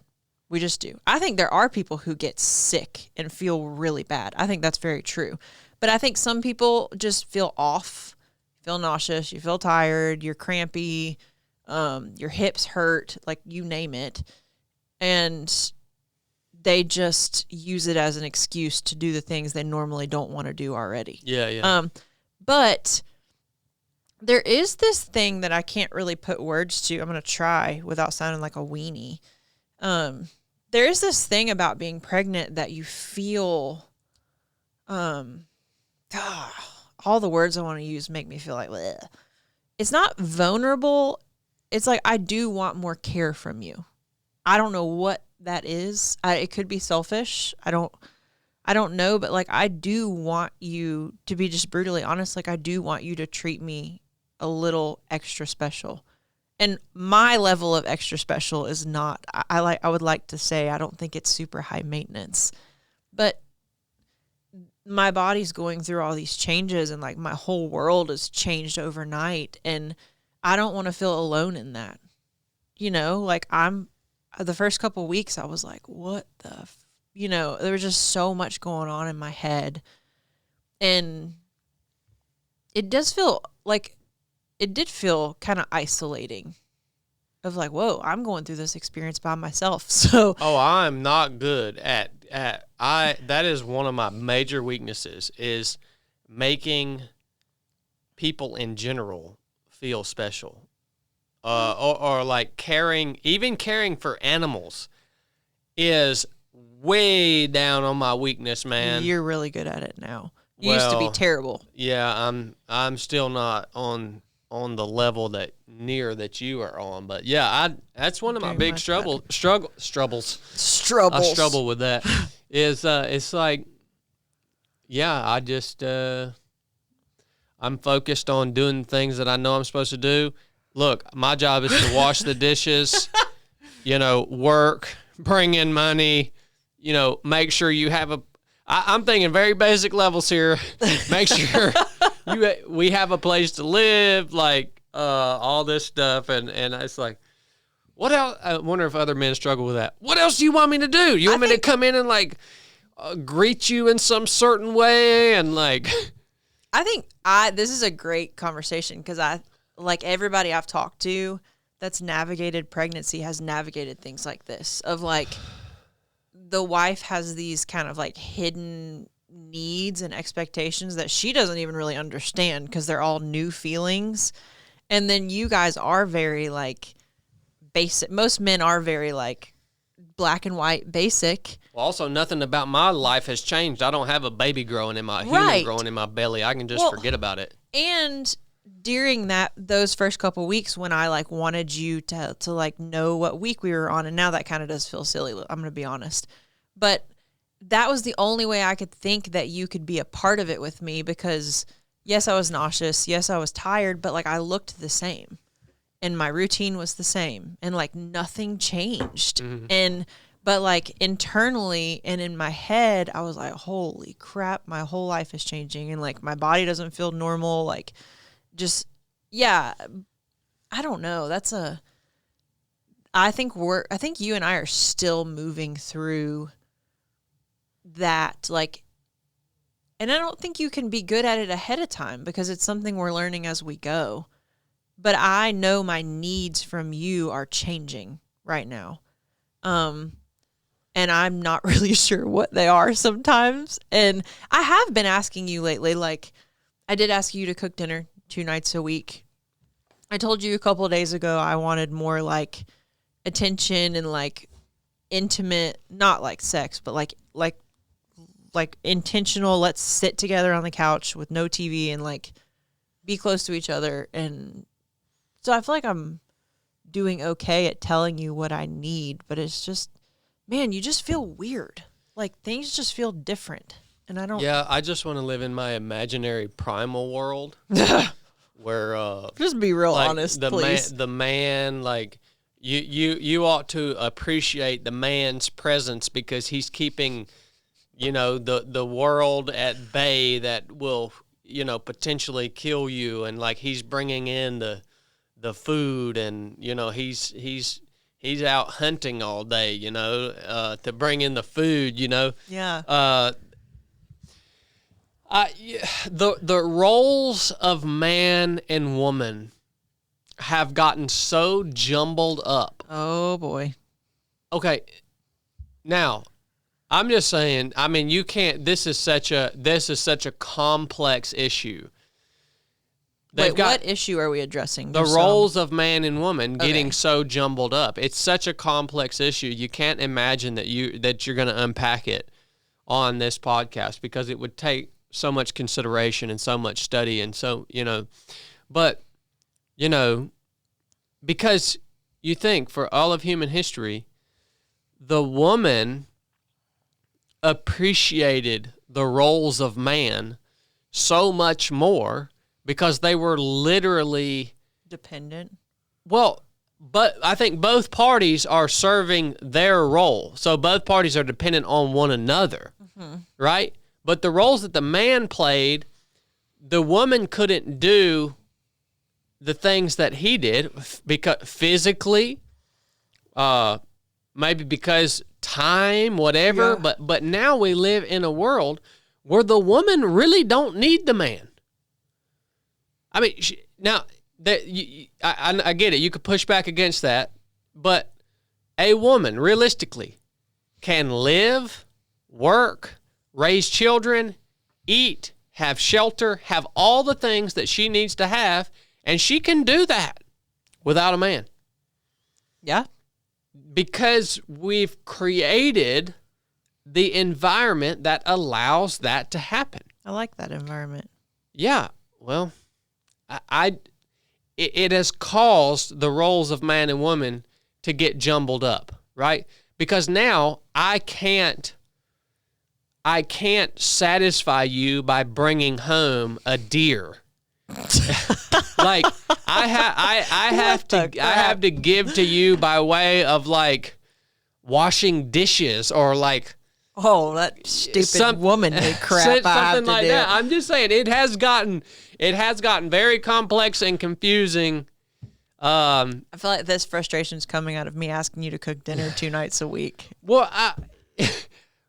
Speaker 1: We just do. I think there are people who get sick and feel really bad. I think that's very true. But I think some people just feel off, feel nauseous, you feel tired, you're crampy, your hips hurt, like, you name it. And they just use it as an excuse to do the things they normally don't want to do already.
Speaker 2: Yeah.
Speaker 1: But there is this thing that I can't really put words to. I'm going to try without sounding like a weenie. There is this thing about being pregnant that you feel, all the words I want to use make me feel like, bleh. It's not vulnerable. It's like, I do want more care from you. I don't know what that is. It could be selfish. I don't know, but, like, I do want you to be just brutally honest. Like, I do want you to treat me a little extra special. And my level of extra special is not, I would like to say, I don't think it's super high maintenance, but my body's going through all these changes and, like, my whole world has changed overnight. And I don't want to feel alone in that. You know, like, the first couple of weeks I was like, what the, there was just so much going on in my head. And it does feel like, it did feel kind of isolating of like, whoa, I'm going through this experience by myself. So,
Speaker 2: I'm not good at that is one of my major weaknesses is making people in general feel special. Or like caring for animals is way down on my weakness, man.
Speaker 1: You're really good at it now. You used to be terrible.
Speaker 2: Yeah, I'm still not on the level that you are on, but yeah, that's one of my big struggles. I struggle with that. Is it's like, yeah, I just I'm focused on doing things that I know I'm supposed to do. Look, my job is to wash the dishes, work, bring in money, make sure you have I'm thinking very basic levels here. Make sure we have a place to live, like all this stuff. And it's like, what else? I wonder if other men struggle with that. What else do you want me to do? You want me to come in and like greet you in some certain way? And like,
Speaker 1: I think this is a great conversation because like everybody I've talked to that's navigated pregnancy has navigated things like this of like the wife has these kind of like hidden needs and expectations that she doesn't even really understand because they're all new feelings. And then you guys are very like basic. Most men are very like black and white basic.
Speaker 2: Well, also nothing about my life has changed. I don't have a baby growing in my human growing in my belly. I can just forget about it.
Speaker 1: And during those first couple weeks when I like wanted you to like know what week we were on, and now that kind of does feel silly, I'm going to be honest, but that was the only way I could think that you could be a part of it with me because yes, I was nauseous. Yes, I was tired, but like I looked the same and my routine was the same and like nothing changed. Mm-hmm. But like internally and in my head, I was like, holy crap, my whole life is changing. And like my body doesn't feel normal. Like, just, yeah, I don't know. I think you and I are still moving through that, like, and I don't think you can be good at it ahead of time because it's something we're learning as we go. But I know my needs from you are changing right now. And I'm not really sure what they are sometimes. And I have been asking you lately, like, I did ask you to cook dinner 2 nights a week. I told you a couple of days ago I wanted more like attention and like intimate, not like sex, but like intentional. Let's sit together on the couch with no TV and like be close to each other. And so I feel like I'm doing okay at telling you what I need, but it's just, man, you just feel weird. like things just feel different. And I don't.
Speaker 2: Yeah, I just want to live in my imaginary primal world where
Speaker 1: Just be real
Speaker 2: like
Speaker 1: honest,
Speaker 2: the
Speaker 1: please.
Speaker 2: man like you ought to appreciate the man's presence because he's keeping the world at bay that will potentially kill you, and like he's bringing in the food, and he's out hunting all day to bring in the food.
Speaker 1: Yeah.
Speaker 2: The roles of man and woman have gotten so jumbled up.
Speaker 1: Oh boy.
Speaker 2: Okay, now I'm just saying. I mean, you can't. This is such a complex issue.
Speaker 1: Wait, what issue are we addressing?
Speaker 2: The roles of man and woman getting so jumbled up. It's such a complex issue. You can't imagine that you're going to unpack it on this podcast because it would take so much consideration and so much study, and so but because you think for all of human history, the woman appreciated the roles of man so much more because they were literally
Speaker 1: dependent.
Speaker 2: Well, but I think both parties are serving their role, so both parties are dependent on one another, right? But the roles that the man played, the woman couldn't do the things that he did because physically, maybe because time, whatever.
Speaker 1: Yeah.
Speaker 2: But now we live in a world where the woman really don't need the man. I mean, I get it. You could push back against that, but a woman realistically can live, work, raise children, eat, have shelter, have all the things that she needs to have, and she can do that without a man.
Speaker 1: Yeah.
Speaker 2: Because we've created the environment that allows that to happen.
Speaker 1: I like that environment.
Speaker 2: Yeah. Well, it has caused the roles of man and woman to get jumbled up, right? Because now I can't satisfy you by bringing home a deer. Like I have to give to you by way of like washing dishes or like
Speaker 1: that stupid womanly crap.
Speaker 2: Something
Speaker 1: I have to
Speaker 2: like
Speaker 1: do.
Speaker 2: that. I'm just saying it has gotten very complex and confusing.
Speaker 1: I feel like this frustration is coming out of me asking you to cook dinner 2 nights a week.
Speaker 2: Well,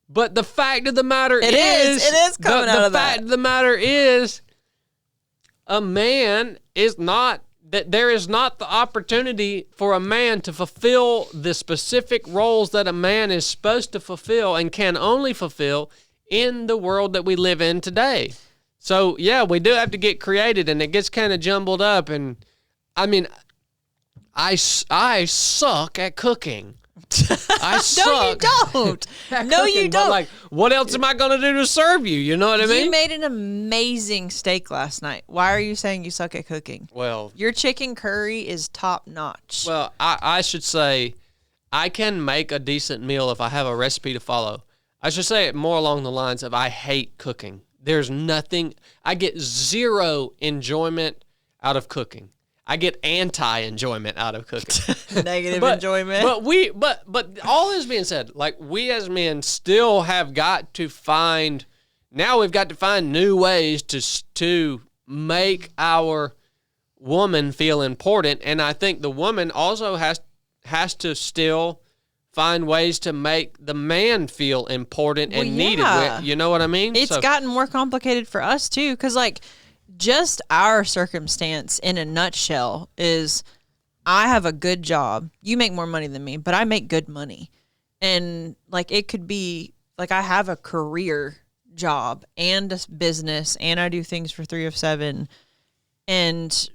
Speaker 2: but the fact of the matter
Speaker 1: It is coming out of that.
Speaker 2: The fact of the matter is, a man is not, that there is not the opportunity for a man to fulfill the specific roles that a man is supposed to fulfill and can only fulfill in the world that we live in today. So, yeah, we do have to get creative, and it gets kind of jumbled up. And, I mean, I suck at cooking. I suck.
Speaker 1: No, you don't. No, you don't.
Speaker 2: But like, what else am I going to do to serve you? You know what I mean?
Speaker 1: You made an amazing steak last night. Why are you saying you suck at cooking?
Speaker 2: Well,
Speaker 1: your chicken curry is top notch.
Speaker 2: Well, I should say I can make a decent meal if I have a recipe to follow. I should say it more along the lines of I hate cooking. There's nothing, I get zero enjoyment out of cooking. I get anti-enjoyment out of cooking.
Speaker 1: Negative enjoyment.
Speaker 2: But all this being said, like we as men still have got to find, now we've got to find new ways to make our woman feel important. And I think the woman also has to still find ways to make the man feel important and needed. You know what I mean?
Speaker 1: It's gotten more complicated for us too, because like just our circumstance in a nutshell is I have a good job. You make more money than me, but I make good money. And like it could be like I have a career job and a business and I do things for 3 of 7 and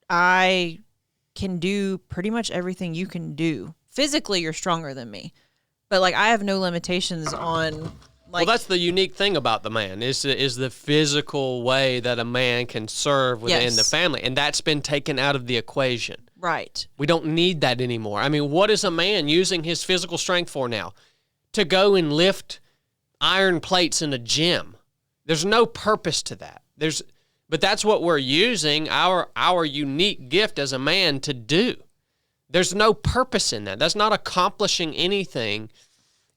Speaker 1: I can do pretty much everything you can do. Physically, you're stronger than me, but like I have no limitations on. Like,
Speaker 2: well, that's the unique thing about the man is the physical way that a man can serve within the family, and that's been taken out of the equation.
Speaker 1: Right.
Speaker 2: We don't need that anymore. I mean, what is a man using his physical strength for now? To go and lift iron plates in a gym. There's no purpose to that. But that's what we're using our unique gift as a man to do. There's no purpose in that. That's not accomplishing anything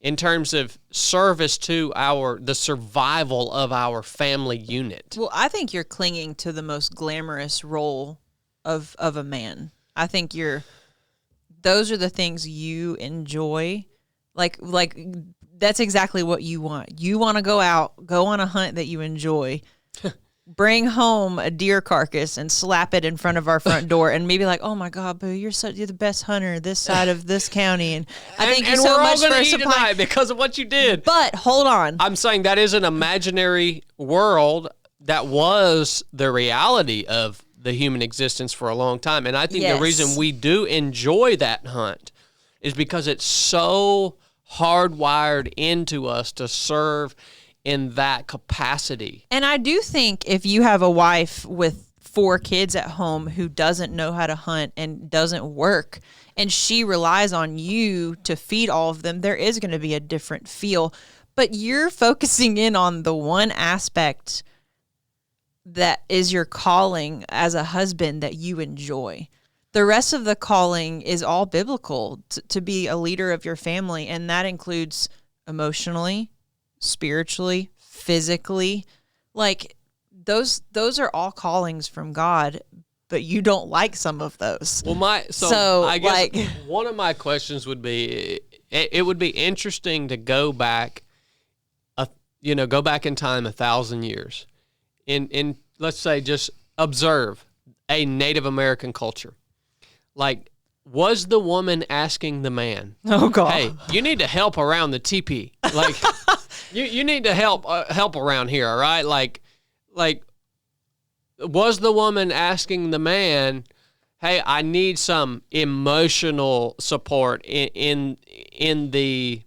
Speaker 2: in terms of service to the survival of our family unit.
Speaker 1: Well, I think you're clinging to the most glamorous role of a man. I think those are the things you enjoy. Like that's exactly what you want. You want to go on a hunt that you enjoy. Bring home a deer carcass and slap it in front of our front door, and maybe like, oh my God, Boo, you're the best hunter this side of this county, and I thank you so much for supplying
Speaker 2: because of what you did.
Speaker 1: But hold on,
Speaker 2: I'm saying that is an imaginary world that was the reality of the human existence for a long time, and I think the reason we do enjoy that hunt is because it's so hardwired into us to serve in that capacity.
Speaker 1: And I do think if you have a wife with 4 kids at home who doesn't know how to hunt and doesn't work, and she relies on you to feed all of them, there is going to be a different feel. But you're focusing in on the one aspect that is your calling as a husband that you enjoy. The rest of the calling is all biblical, to be a leader of your family, and that includes emotionally, spiritually, physically. Like those are all callings from God, but you don't like some of those.
Speaker 2: Well, I guess one of my questions would be, it would be interesting to go back in time 1,000 years, in let's say just observe a Native American culture. Like, was the woman asking the man,
Speaker 1: "Oh God,
Speaker 2: hey, you need to help around the teepee. Like, you need to help around here, all right? Like, was the woman asking the man, hey, I need some emotional support in the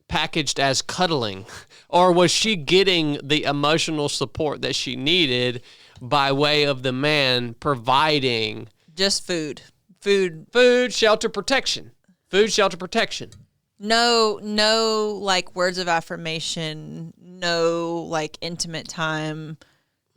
Speaker 2: packaged as cuddling, or was she getting the emotional support that she needed by way of the man providing
Speaker 1: just food,
Speaker 2: shelter, protection,
Speaker 1: No, like words of affirmation, no, like intimate time,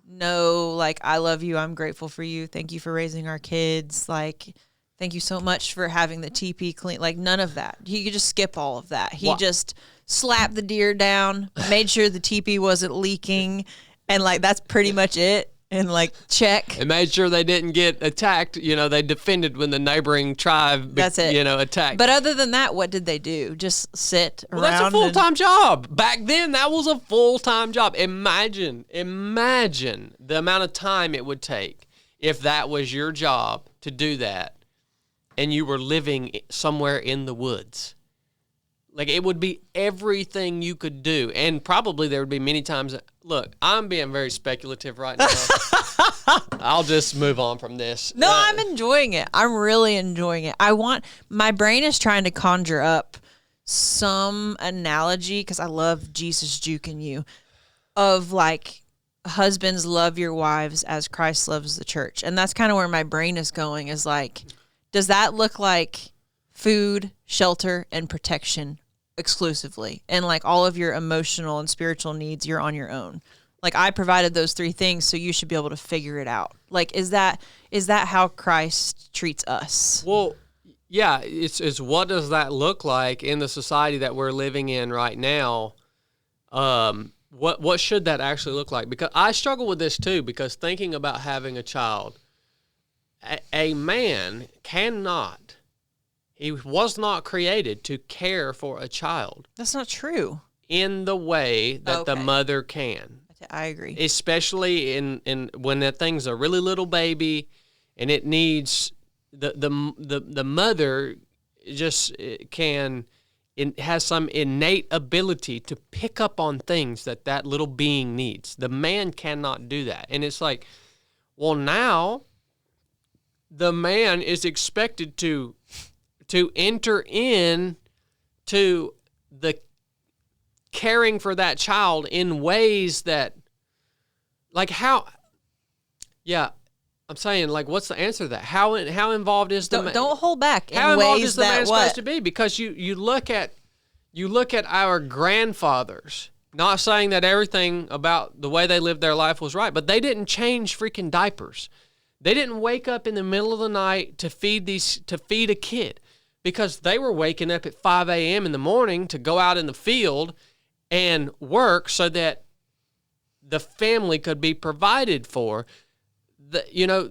Speaker 1: no, like I love you, I'm grateful for you, thank you for raising our kids, like thank you so much for having the teepee clean, like none of that. He could just skip all of that. He just slapped the deer down, made sure the teepee wasn't leaking, and like that's pretty much it. And like check.
Speaker 2: And made sure they didn't get attacked. They defended when the neighboring tribe, attacked.
Speaker 1: But other than that, what did they do? Just sit around?
Speaker 2: Well, that's a full-time job. Back then, that was a full-time job. Imagine the amount of time it would take if that was your job to do that, and you were living somewhere in the woods. Like, it would be everything you could do. And probably there would be many times. Look, I'm being very speculative right now. I'll just move on from this.
Speaker 1: No, I'm enjoying it. I'm really enjoying it. My brain is trying to conjure up some analogy, because I love Jesus juking you, of like, husbands, love your wives as Christ loves the church. And that's kind of where my brain is going, is like, does that look like food, shelter, and protection exclusively, and like all of your emotional and spiritual needs, you're on your own? Like, I provided those 3 things, so you should be able to figure it out. Like, is that how Christ treats us?
Speaker 2: Well, yeah, it's what does that look like in the society that we're living in right now? What should that actually look like? Because I struggle with this too, because thinking about having a child, a man cannot. He was not created to care for a child.
Speaker 1: That's not true.
Speaker 2: In the way that the mother can.
Speaker 1: I agree.
Speaker 2: Especially in when that thing's a really little baby, and it needs the mother just has some innate ability to pick up on things that little being needs. The man cannot do that, and it's like, well, now the man is expected to enter in to the caring for that child in ways that, like, how, yeah, I'm saying, like, what's the answer to that? How involved is the man?
Speaker 1: Don't hold back.
Speaker 2: How involved is the man supposed to be? Because you look at our grandfathers Not saying that everything about the way they lived their life was right, but they didn't change freaking diapers. They didn't wake up in the middle of the night to feed a kid, because they were waking up at 5 a.m. in the morning to go out in the field and work so that the family could be provided for. You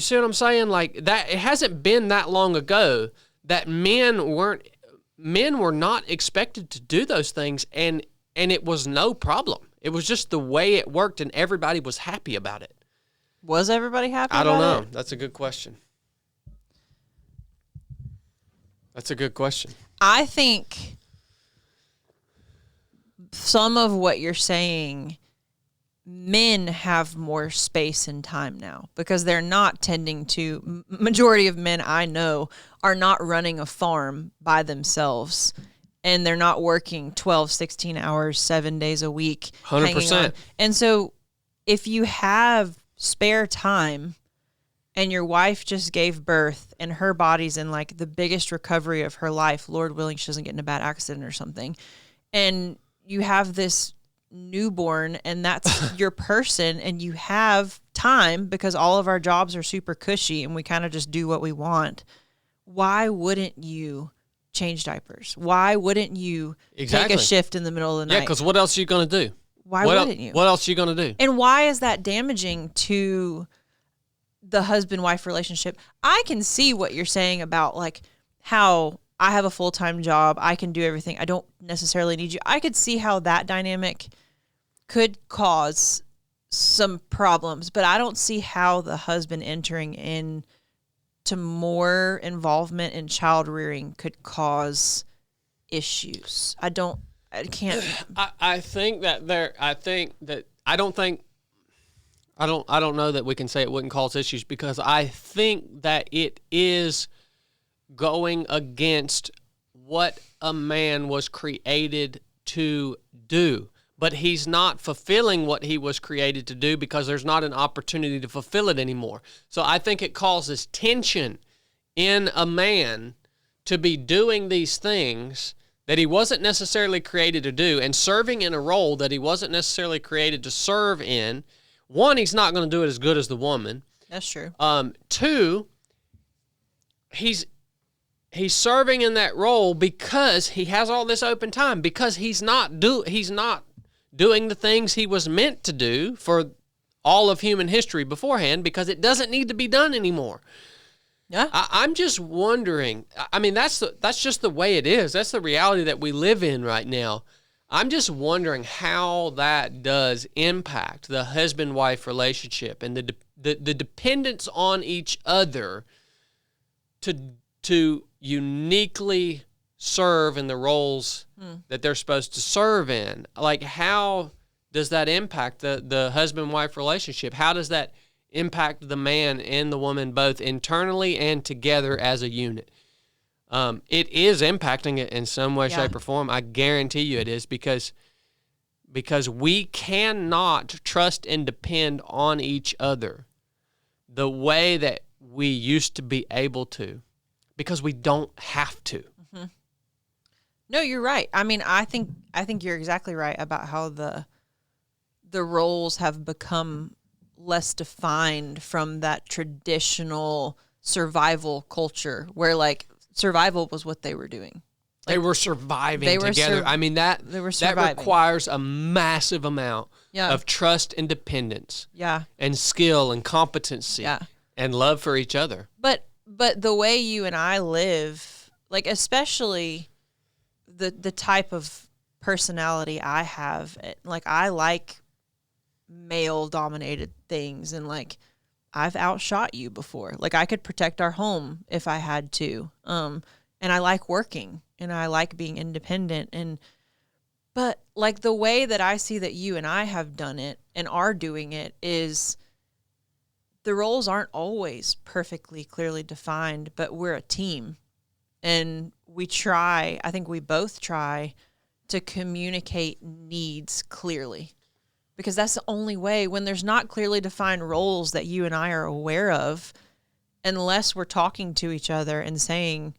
Speaker 2: see what I'm saying? Like that, it hasn't been that long ago that men were not expected to do those things, and it was no problem. It was just the way it worked, and everybody was happy about it.
Speaker 1: Was everybody happy about it?
Speaker 2: I don't know. That's a good question.
Speaker 1: I think some of what you're saying, men have more space and time now because they're not tending to, majority of men I know are not running a farm by themselves, and they're not working 12, 16 hours, 7 days a week.
Speaker 2: 100%.
Speaker 1: And so if you have spare time and your wife just gave birth and her body's in like the biggest recovery of her life, Lord willing, she doesn't get in a bad accident or something, and you have this newborn and that's your person, and you have time because all of our jobs are super cushy and we kind of just do what we want, why wouldn't you change diapers? Why wouldn't you take a shift in the middle of the night?
Speaker 2: Yeah, because what else are you going to do?
Speaker 1: Why wouldn't you?
Speaker 2: What else are you going to do?
Speaker 1: And why is that damaging to the husband-wife relationship? I can see what you're saying about like how I have a full-time job, I can do everything, I don't necessarily need you. I could see how that dynamic could cause some problems, but I don't see how the husband entering in to more involvement in child rearing could cause issues. I don't know that we can say it wouldn't cause issues, because I think that it is going against what a man was created to do. But he's not fulfilling what he was created to do because there's not an opportunity to fulfill it anymore. So I think it causes tension in a man to be doing these things that he wasn't necessarily created to do and serving in a role that he wasn't necessarily created to serve in. One, he's not going to do it as good as the woman. That's true.
Speaker 2: Two, he's serving in that role because he has all this open time, because he's not doing the things he was meant to do for all of human history beforehand, because it doesn't need to be done anymore.
Speaker 1: Yeah.
Speaker 2: I'm just wondering, I mean, that's just the way it is. That's the reality that we live in right now. I'm just wondering how that does impact the husband-wife relationship and the dependence on each other to uniquely serve in the roles that they're supposed to serve in. Like, how does that impact the husband-wife relationship? How does that impact the man and the woman both internally and together as a unit? It is impacting it in some way, shape, or form. I guarantee you it is, because we cannot trust and depend on each other the way that we used to be able to, because we don't have to.
Speaker 1: Mm-hmm. No, you're right. I mean, I think you're exactly right about how the roles have become less defined from that traditional survival culture where like survival was what they were doing.
Speaker 2: Like, they were surviving together. I mean, that requires a massive amount of trust and dependence.
Speaker 1: Yeah.
Speaker 2: And skill and competency.
Speaker 1: Yeah.
Speaker 2: And love for each other.
Speaker 1: But the way you and I live, like especially the type of personality I have, like I like male dominated things, and like I've outshot you before. Like I could protect our home if I had to. And I like working and I like being independent, but like the way that I see that you and I have done it and are doing it is the roles aren't always perfectly clearly defined, but we're a team. And I think we both try to communicate needs clearly, because that's the only way. When there's not clearly defined roles that you and I are aware of, unless we're talking to each other and saying,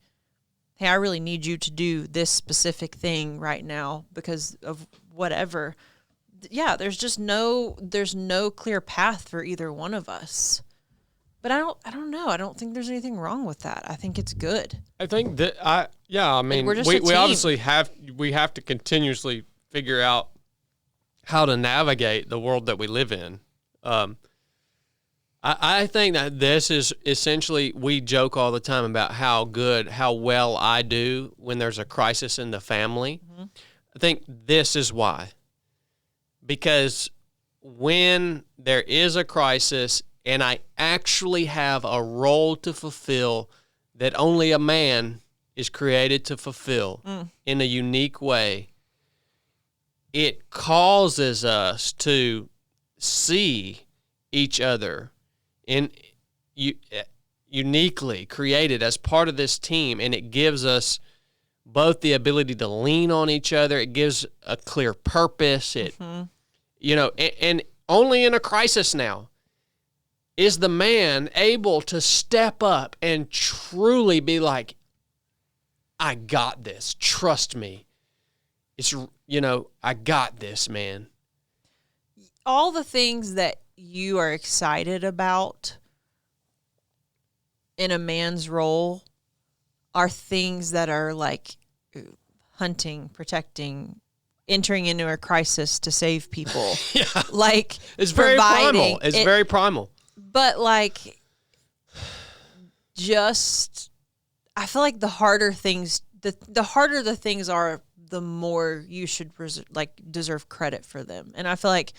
Speaker 1: hey, I really need you to do this specific thing right now because of whatever. Yeah, there's no clear path for either one of us. But I don't know. I don't think there's anything wrong with that. I think it's good.
Speaker 2: I think that I mean,
Speaker 1: we're just
Speaker 2: we
Speaker 1: a team.
Speaker 2: obviously have to continuously figure out how to navigate the world that we live in. I think that this is essentially, we joke all the time about how well I do when there's a crisis in the family. Mm-hmm. I think this is why. Because when there is a crisis and I actually have a role to fulfill that only a man is created to fulfill in a unique way, it causes us to see each other uniquely created as part of this team, and it gives us both the ability to lean on each other. It gives a clear purpose. And only in a crisis now is the man able to step up and truly be like, I got this. Trust me. I got this, man.
Speaker 1: All the things that you are excited about in a man's role are things that are like hunting, protecting, entering into a crisis to save people.
Speaker 2: Yeah.
Speaker 1: Like,
Speaker 2: it's very primal. It's very primal.
Speaker 1: But like, I feel like the harder things, the harder the things are, the more you should deserve credit for them. And I feel like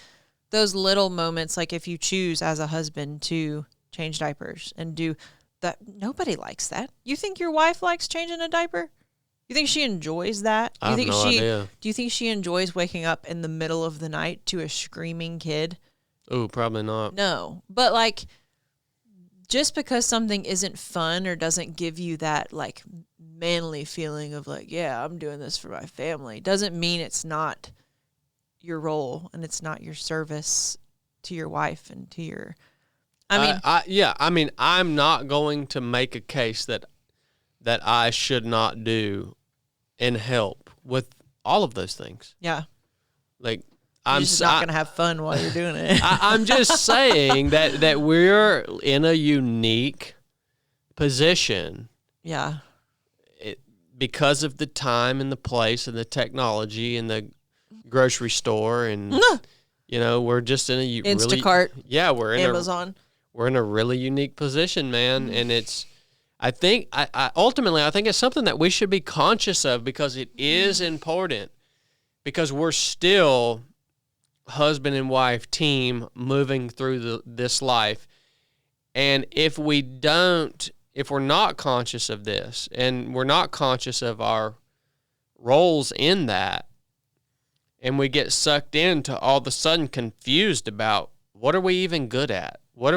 Speaker 1: those little moments, like if you choose as a husband to change diapers and do that, nobody likes that. You think your wife likes changing a diaper? You think she enjoys that?
Speaker 2: I have no idea.
Speaker 1: Do you think she enjoys waking up in the middle of the night to a screaming kid?
Speaker 2: Oh, probably not.
Speaker 1: No. But like, just because something isn't fun or doesn't give you that like manly feeling of like, yeah, I'm doing this for my family, doesn't mean it's not your role and it's not your service to your wife and to your,
Speaker 2: I'm not going to make a case that I should not do and help with all of those things.
Speaker 1: Yeah.
Speaker 2: Like,
Speaker 1: I'm just not going to have fun while you're doing it.
Speaker 2: I'm just saying that we're in a unique position.
Speaker 1: Yeah.
Speaker 2: Because of the time and the place and the technology and the grocery store and, we're just in a
Speaker 1: Instacart.
Speaker 2: We're in
Speaker 1: Amazon.
Speaker 2: We're in a really unique position, man. Mm-hmm. And it's, I think it's something that we should be conscious of because it is important, because we're still husband and wife team moving through this life. And if we're not conscious of this and we're not conscious of our roles in that, and we get sucked into all of a sudden confused about what are we even good at? Why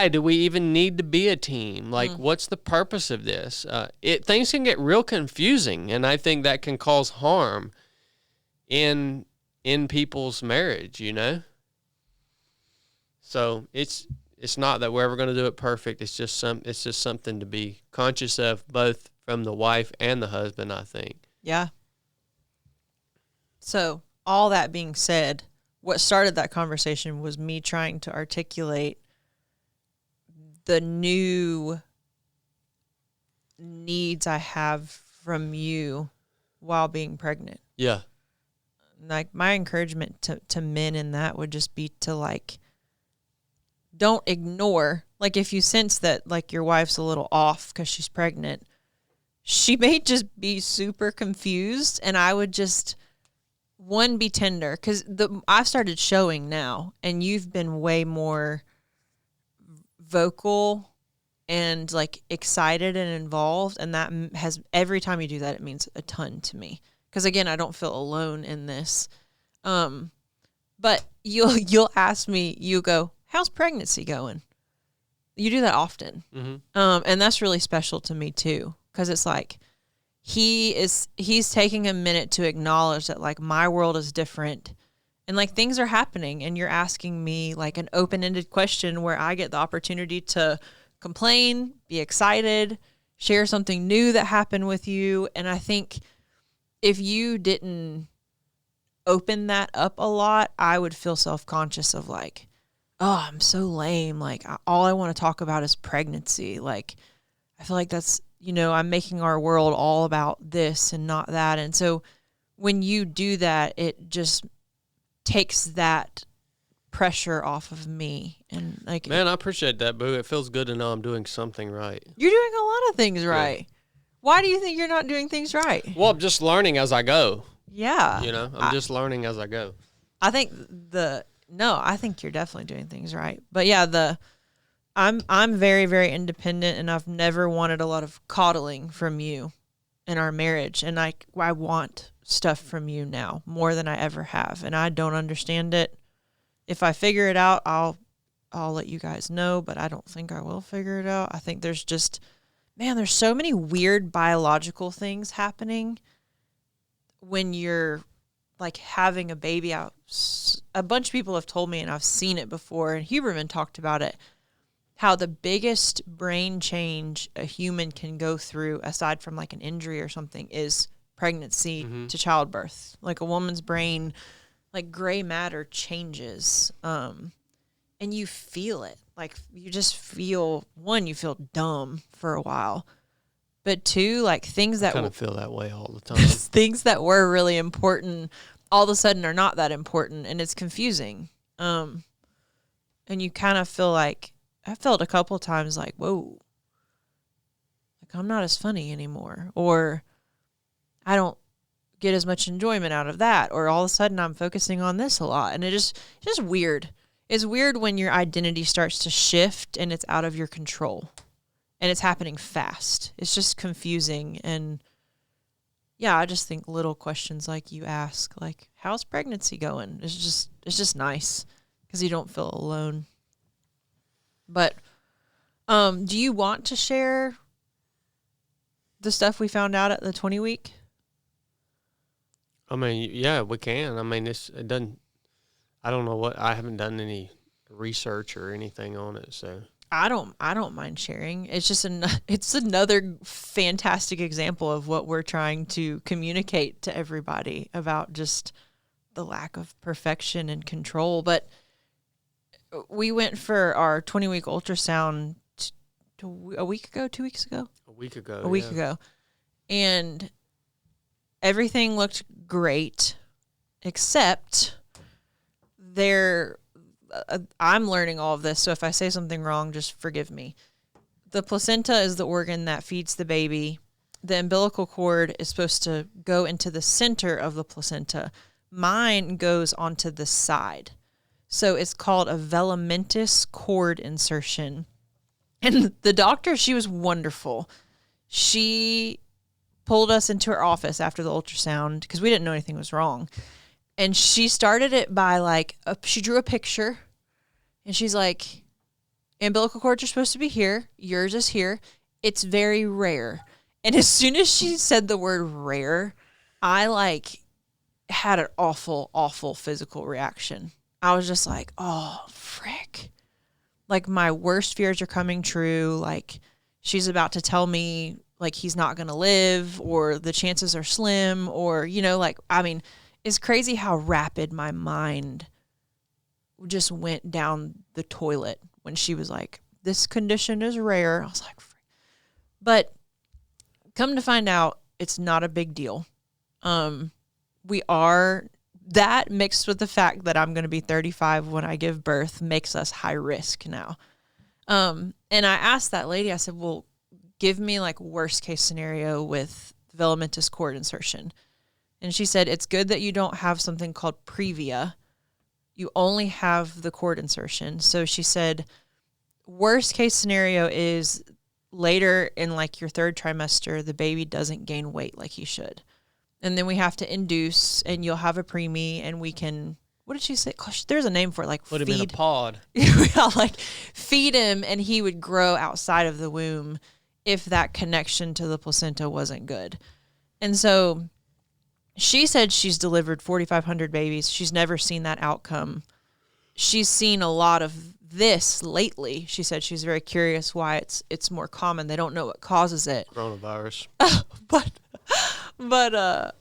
Speaker 2: do we even need to be a team? Like, what's the purpose of this? Things can get real confusing, and I think that can cause harm in people's marriage, So it's not that we're ever going to do it perfect. It's just something to be conscious of, both from the wife and the husband, I think.
Speaker 1: Yeah. So all that being said, what started that conversation was me trying to articulate the new needs I have from you while being pregnant.
Speaker 2: Yeah.
Speaker 1: Like, my encouragement to men in that would just be to, like, don't ignore. Like, if you sense that, like, your wife's a little off because she's pregnant, she may just be super confused, and I would just, be tender. Because I've started showing now, and you've been way more vocal and, like, excited and involved, and that has, every time you do that, it means a ton to me. Because, again, I don't feel alone in this. But you'll ask me, you go, how's pregnancy going? You do that often. Mm-hmm. And that's really special to me, too. Because it's like, he's taking a minute to acknowledge that, like, my world is different. And, like, things are happening. And you're asking me, like, an open-ended question where I get the opportunity to complain, be excited, share something new that happened with you. And I think if you didn't open that up a lot, I would feel self-conscious of like, oh, I'm so lame. Like, all I want to talk about is pregnancy. Like, I feel like that's, I'm making our world all about this and not that. And so when you do that, it just takes that pressure off of me. And like,
Speaker 2: man, I appreciate that, Boo. It feels good to know I'm doing something right.
Speaker 1: You're doing a lot of things right. Yeah. Why do you think you're not doing things right?
Speaker 2: Well, I'm just learning as I go.
Speaker 1: Yeah.
Speaker 2: I'm just learning as I go.
Speaker 1: I think I think you're definitely doing things right. But yeah, I'm very, very independent, and I've never wanted a lot of coddling from you in our marriage. And I want stuff from you now more than I ever have. And I don't understand it. If I figure it out, I'll let you guys know, but I don't think I will figure it out. I think there's so many weird biological things happening when you're like having a baby. A bunch of people have told me, and I've seen it before, and Huberman talked about it, how the biggest brain change a human can go through, aside from like an injury or something, is pregnancy to childbirth. Like a woman's brain, like gray matter changes, and you feel it. Like you just feel, one, you feel dumb for a while, but two, like things that
Speaker 2: kind of feel that way all the time.
Speaker 1: Things that were really important all of a sudden are not that important, and it's confusing. And you kind of feel like, I felt a couple times like, whoa, like I'm not as funny anymore, or I don't get as much enjoyment out of that, or all of a sudden I'm focusing on this a lot, and it's just weird. It's weird when your identity starts to shift and it's out of your control, and it's happening fast. It's just confusing. And yeah, I just think little questions like you ask, like, how's pregnancy going? It's just nice because you don't feel alone. But do you want to share the stuff we found out at the 20 week?
Speaker 2: I mean, yeah, we can. I mean, it doesn't, I don't know I haven't done any research or anything on it, so.
Speaker 1: I don't mind sharing. It's just it's another fantastic example of what we're trying to communicate to everybody about, just the lack of perfection and control. But we went for our 20-week ultrasound a week ago, 2 weeks ago?
Speaker 2: A week ago.
Speaker 1: A week ago. And everything looked great, except I'm learning all of this, so if I say something wrong, just forgive me. The placenta is the organ that feeds the baby. The umbilical cord is supposed to go into the center of the placenta. Mine goes onto the side. So it's called a velamentous cord insertion. And the doctor, she was wonderful. She pulled us into her office after the ultrasound because we didn't know anything was wrong. And she started it by she drew a picture, and she's like, umbilical cords are supposed to be here. Yours is here. It's very rare. And as soon as she said the word rare, I had an awful, awful physical reaction. I was just like, oh, frick. Like my worst fears are coming true. Like she's about to tell me like he's not going to live, or the chances are slim, or, it's crazy how rapid my mind just went down the toilet when she was like, this condition is rare. I was like, but come to find out, it's not a big deal. That mixed with the fact that I'm going to be 35 when I give birth makes us high risk now. And I asked that lady, I said, well, give me worst case scenario with velamentous cord insertion. And she said, it's good that you don't have something called previa. You only have the cord insertion. So she said, worst case scenario is later in your third trimester, the baby doesn't gain weight like he should. And then we have to induce, and you'll have a preemie, and we can, what did she say? Gosh, there's a name for it,
Speaker 2: put him in a pod.
Speaker 1: Feed him, and he would grow outside of the womb if that connection to the placenta wasn't good. And so she said she's delivered 4,500 babies. She's never seen that outcome. she's seen a lot of this lately. She said she's very curious why it's more common. They don't know what causes it.
Speaker 2: Coronavirus.
Speaker 1: but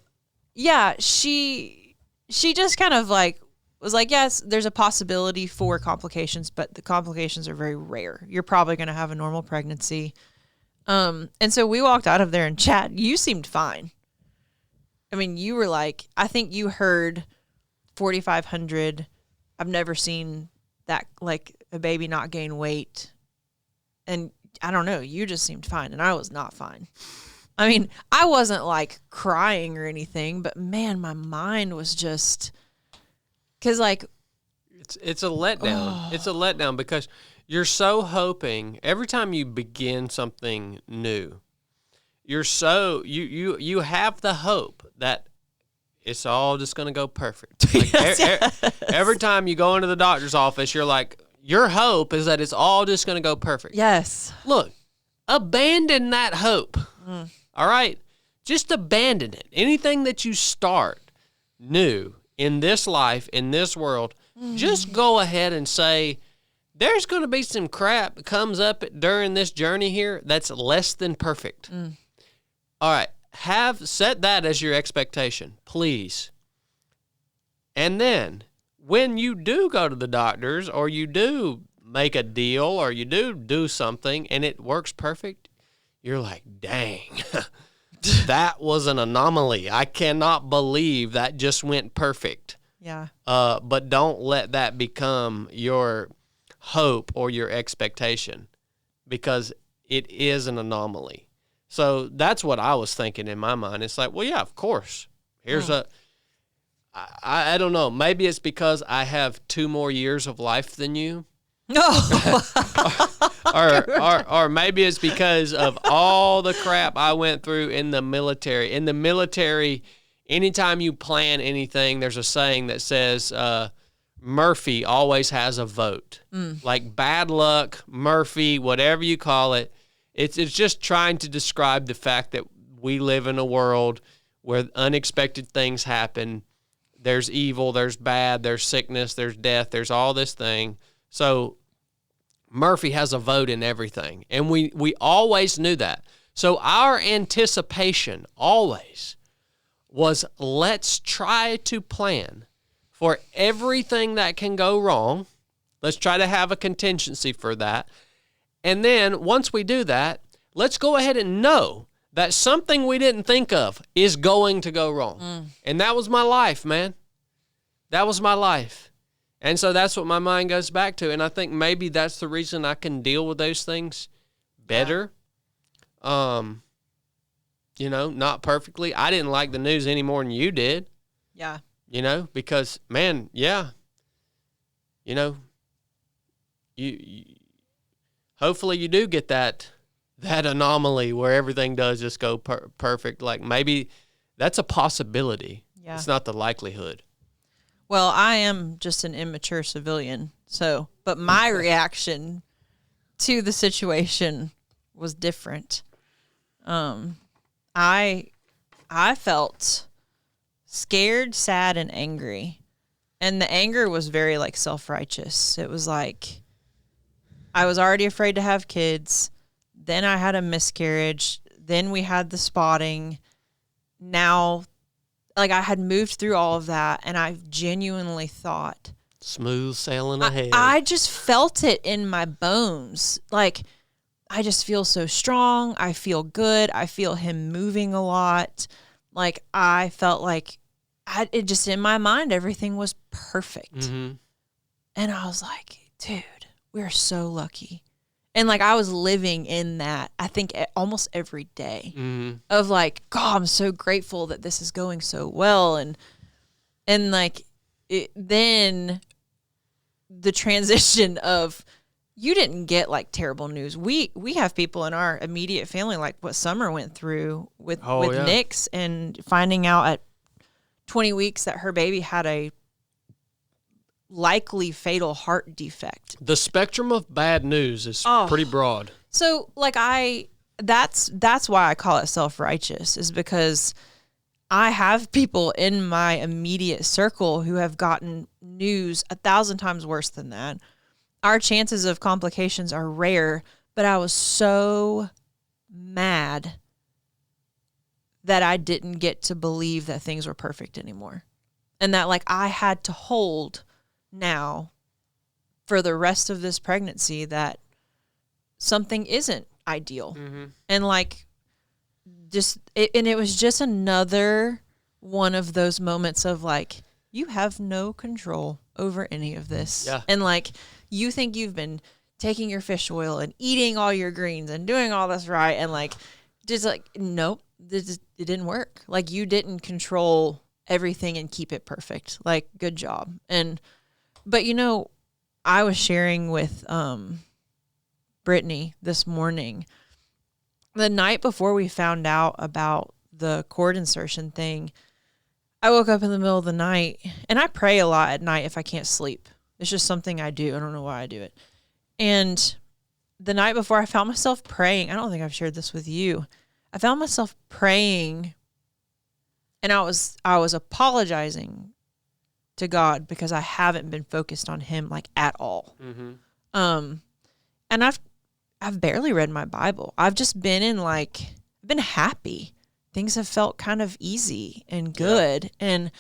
Speaker 1: yeah, she just kind of like was like, yes, there's a possibility for complications, but the complications are very rare. You're probably going to have a normal pregnancy. And so we walked out of there and chat. You seemed fine. I mean, you were like, I think you heard 4,500. I've never seen that, like a baby not gain weight. And I don't know, you just seemed fine. And I was not fine. I mean, I wasn't like crying or anything, but man, my mind was just, cause like,
Speaker 2: it's a letdown. It's a letdown because you're so hoping every time you begin something new, you're so, you have the hope that it's all just going to go perfect. Like every time you go into the doctor's office, you're like, your hope is that it's all just going to go perfect.
Speaker 1: yes.
Speaker 2: Look, abandon that hope. All right? Just abandon it. Anything that you start new in this life, in this world, just go ahead and say, there's going to be some crap that comes up during this journey here that's less than perfect. All right. Set that as your expectation, please. And then when you do go to the doctors or you do make a deal or you do something and it works perfect, you're like, dang, that was an anomaly. I cannot believe that just went perfect.
Speaker 1: Yeah.
Speaker 2: But don't let that become your hope or your expectation because it is an anomaly. So that's what I was thinking in my mind. It's like, well, yeah, of course. Here's I don't know. Maybe it's because I have 2 more years of life than you. or maybe it's because of all the crap I went through in the military. In the military, anytime you plan anything, there's a saying that says Murphy always has a vote. Like bad luck, Murphy, whatever you call it. It's just trying to describe the fact that we live in a world where unexpected things happen. There's evil, there's bad, there's sickness, there's death, there's all this thing. So Murphy has a vote in everything. And we always knew that. So our anticipation always was, let's try to plan for everything that can go wrong. Let's try to have a contingency for that. And then once we do that, let's go ahead and know that something we didn't think of is going to go wrong. And that was my life, man. That was my life. And so that's what my mind goes back to. And I think maybe that's the reason I can deal with those things better. Yeah. Not perfectly. I didn't like the news any more than you did.
Speaker 1: Yeah.
Speaker 2: Because, man, yeah. You hopefully you do get that anomaly where everything does just go perfect. Like maybe that's a possibility.
Speaker 1: Yeah.
Speaker 2: It's not the likelihood.
Speaker 1: Well, I am just an immature civilian, but my reaction to the situation was different. I felt scared, sad, and angry. And the anger was very like self-righteous. It was like I was already afraid to have kids. Then I had a miscarriage. Then we had the spotting. Now, like I had moved through all of that, and I genuinely thought,
Speaker 2: smooth sailing ahead.
Speaker 1: I just felt it in my bones. Like, I just feel so strong. I feel good. I feel him moving a lot. Like, I felt like it just in my mind, everything was perfect.
Speaker 2: Mm-hmm.
Speaker 1: And I was like, dude, we're so lucky. And like, I was living in that, I think almost every day of like, God, I'm so grateful that this is going so well. And like, then the transition of, you didn't get like terrible news. We have people in our immediate family, like what Summer went through with Nyx, and finding out at 20 weeks that her baby had a likely fatal heart defect.
Speaker 2: The spectrum of bad news is pretty broad.
Speaker 1: So like that's why I call it self-righteous, is because I have people in my immediate circle who have gotten news 1,000 times worse than that. Our chances of complications are rare, but I was so mad that I didn't get to believe that things were perfect anymore. And that, like, I had to hold now for the rest of this pregnancy that something isn't ideal. Mm-hmm. And, like, it was just another one of those moments of, like, you have no control over any of this.
Speaker 2: Yeah.
Speaker 1: And, like, you think you've been taking your fish oil and eating all your greens and doing all this right. And, like, just like, nope, it didn't work. Like, you didn't control everything and keep it perfect. Like, good job. But you know, I was sharing with Brittany this morning, the night before we found out about the cord insertion thing. I woke up in the middle of the night, and I pray a lot at night if I can't sleep. It's just something I do. I don't know why I do it. And the night before, I found myself praying. I don't think I've shared this with you. I found myself praying, and I was apologizing to God because I haven't been focused on Him, like, at all. Mm-hmm. And I've barely read my Bible. I've just been been happy. Things have felt kind of easy and good, and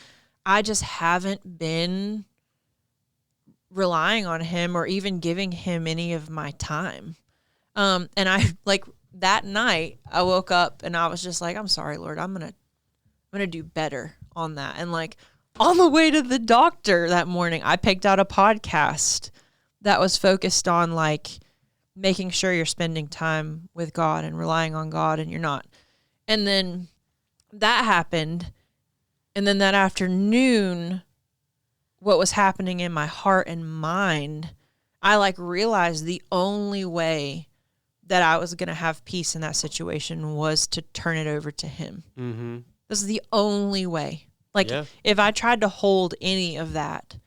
Speaker 1: I just haven't been relying on Him or even giving Him any of my time. And I, like, that night I woke up and I was just like, I'm sorry, Lord, I'm gonna do better on that. And, like, on the way to the doctor that morning, I picked out a podcast that was focused on, like, making sure you're spending time with God and relying on God, and you're not. And then that happened. And then that afternoon, what was happening in my heart and mind, I, like, realized the only way that I was going to have peace in that situation was to turn it over to Him. Mm-hmm. This is the only way. Like, if I tried to hold any of that,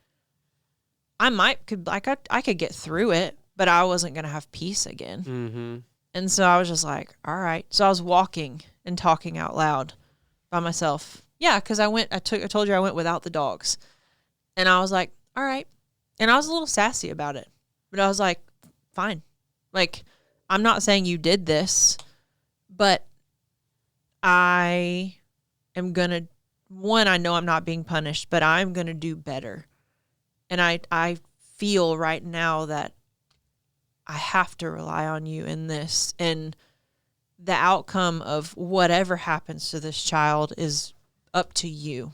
Speaker 1: I could get through it, but I wasn't going to have peace again. Mm-hmm. And so I was just like, all right. So I was walking and talking out loud by myself. Yeah, because I told you I went without the dogs. And I was like, all right. And I was a little sassy about it. But I was like, fine. Like, I'm not saying you did this, but I am going to, I know I'm not being punished, but I'm going to do better. And I feel right now that I have to rely on you in this. And the outcome of whatever happens to this child is up to you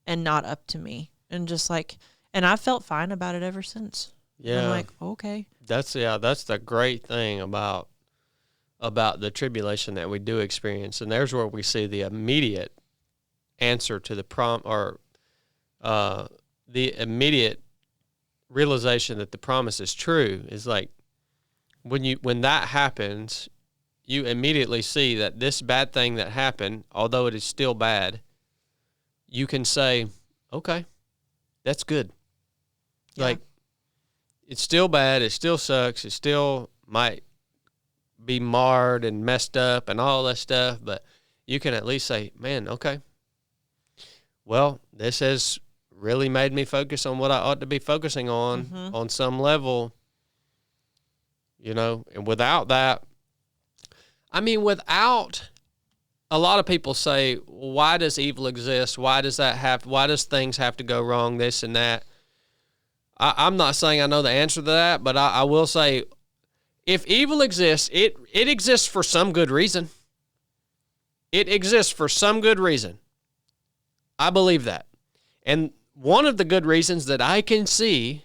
Speaker 1: and not up to me. And just like, and I felt fine about it ever since. Yeah. I'm like, okay.
Speaker 2: That's the great thing about the tribulation that we do experience. And there's where we see the immediate answer to the the immediate realization that the promise is true is, like, when that happens, you immediately see that this bad thing that happened, although it is still bad, you can say, okay, that's good. Yeah. Like, it's still bad, it still sucks, it still might be marred and messed up and all that stuff, but you can at least say, man, okay, well, this has really made me focus on what I ought to be focusing on some level, and without that, without, a lot of people say, why does evil exist? Why does things have to go wrong, this and that? I'm not saying I know the answer to that, but I will say, if evil exists, it exists for some good reason. It exists for some good reason. I believe that. And one of the good reasons that I can see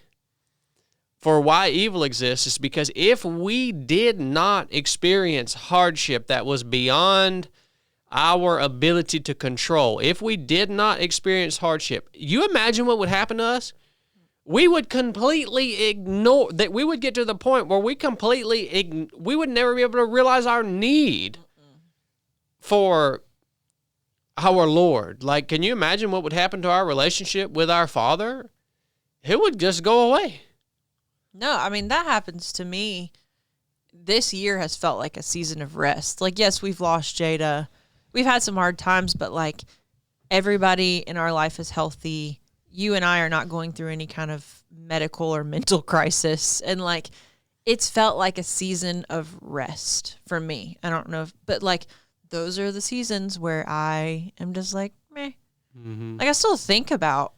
Speaker 2: for why evil exists is because if we did not experience hardship that was beyond our ability to control, if we did not experience hardship, you imagine what would happen to us? We would completely ignore that. We would get to the point where we would never be able to realize our need for our Lord. Like, can you imagine what would happen to our relationship with our Father? It would just go away.
Speaker 1: No, that happens to me. This year has felt like a season of rest. Like, yes, we've lost Jada. We've had some hard times, but, like, everybody in our life is healthy. You and I are not going through any kind of medical or mental crisis. And like, it's felt like a season of rest for me. I don't know, but like, those are the seasons where I am just like, meh.
Speaker 2: Mm-hmm.
Speaker 1: Like, I still think about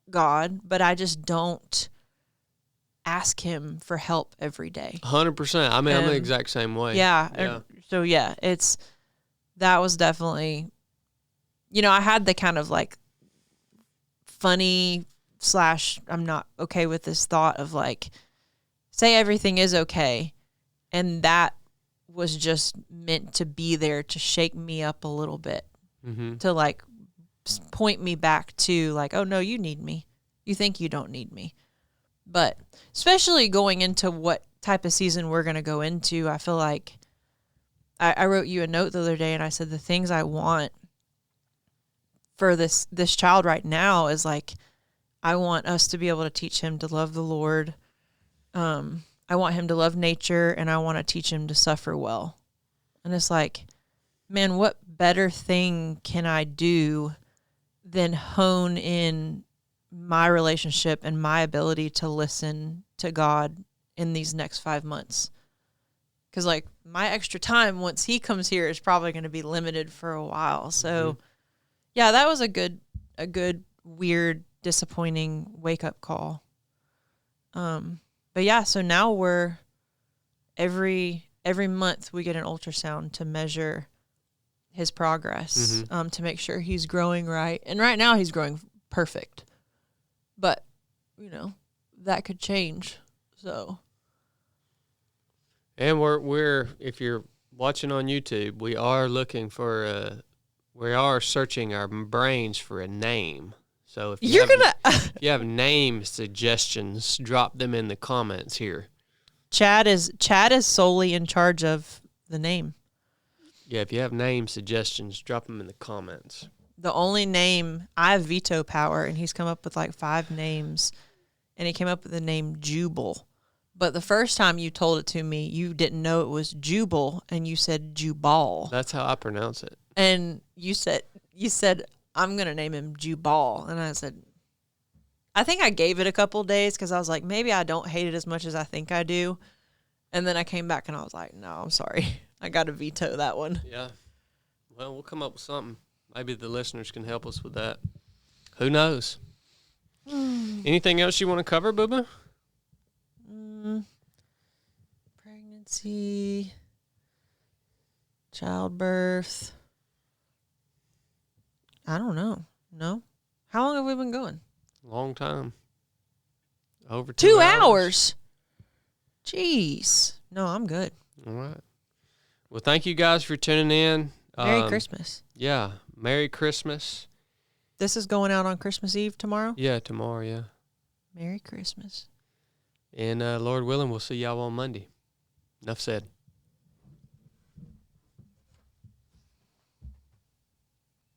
Speaker 1: God, but I just don't ask him for help every day.
Speaker 2: 100%. I mean, I'm the exact same way.
Speaker 1: Yeah. So yeah, that was definitely, I had the kind of like funny / I'm not okay with this thought of like, say everything is okay. And that was just meant to be there to shake me up a little bit, to like point me back to like, oh no, you need me. You think you don't need me. But especially going into what type of season we're going to go into, I feel like I wrote you a note the other day and I said the things I want for this child right now is like, I want us to be able to teach him to love the Lord. I want him to love nature, and I want to teach him to suffer well. And it's like, man, what better thing can I do than hone in my relationship and my ability to listen to God in these next 5 months? Because like my extra time once he comes here is probably going to be limited for a while. So yeah, that was a good, weird, disappointing wake up call. But yeah, so now we're every month we get an ultrasound to measure his progress, to make sure he's growing right. And right now he's growing perfect. But, that could change. So.
Speaker 2: And we're if you're watching on YouTube, we are looking for we are searching our brains for a name. So if you have name suggestions, drop them in the comments here.
Speaker 1: Chad is solely in charge of the name.
Speaker 2: Yeah, if you have name suggestions, drop them in the comments.
Speaker 1: The only name, I have veto power, and he's come up with like 5 names, and he came up with the name Jubal. But the first time you told it to me, you didn't know it was Jubal, and you said Jubal.
Speaker 2: That's how I pronounce it.
Speaker 1: And you said I'm going to name him Jubal. And I said, I think I gave it a couple days because I was like, maybe I don't hate it as much as I think I do. And then I came back and I was like, no, I'm sorry. I got to veto that one.
Speaker 2: Yeah. Well, we'll come up with something. Maybe the listeners can help us with that. Who knows? Anything else you want to cover, Booba?
Speaker 1: Pregnancy, childbirth. I don't know. No. How long have we been going?
Speaker 2: Long time. Over
Speaker 1: 2 hours. Jeez. No, I'm good.
Speaker 2: All right. Well, thank you guys for tuning in.
Speaker 1: Merry Christmas.
Speaker 2: Yeah. Merry Christmas.
Speaker 1: This is going out on Christmas Eve tomorrow?
Speaker 2: Yeah, tomorrow, yeah.
Speaker 1: Merry Christmas.
Speaker 2: And Lord willing, we'll see y'all on Monday. Enough said.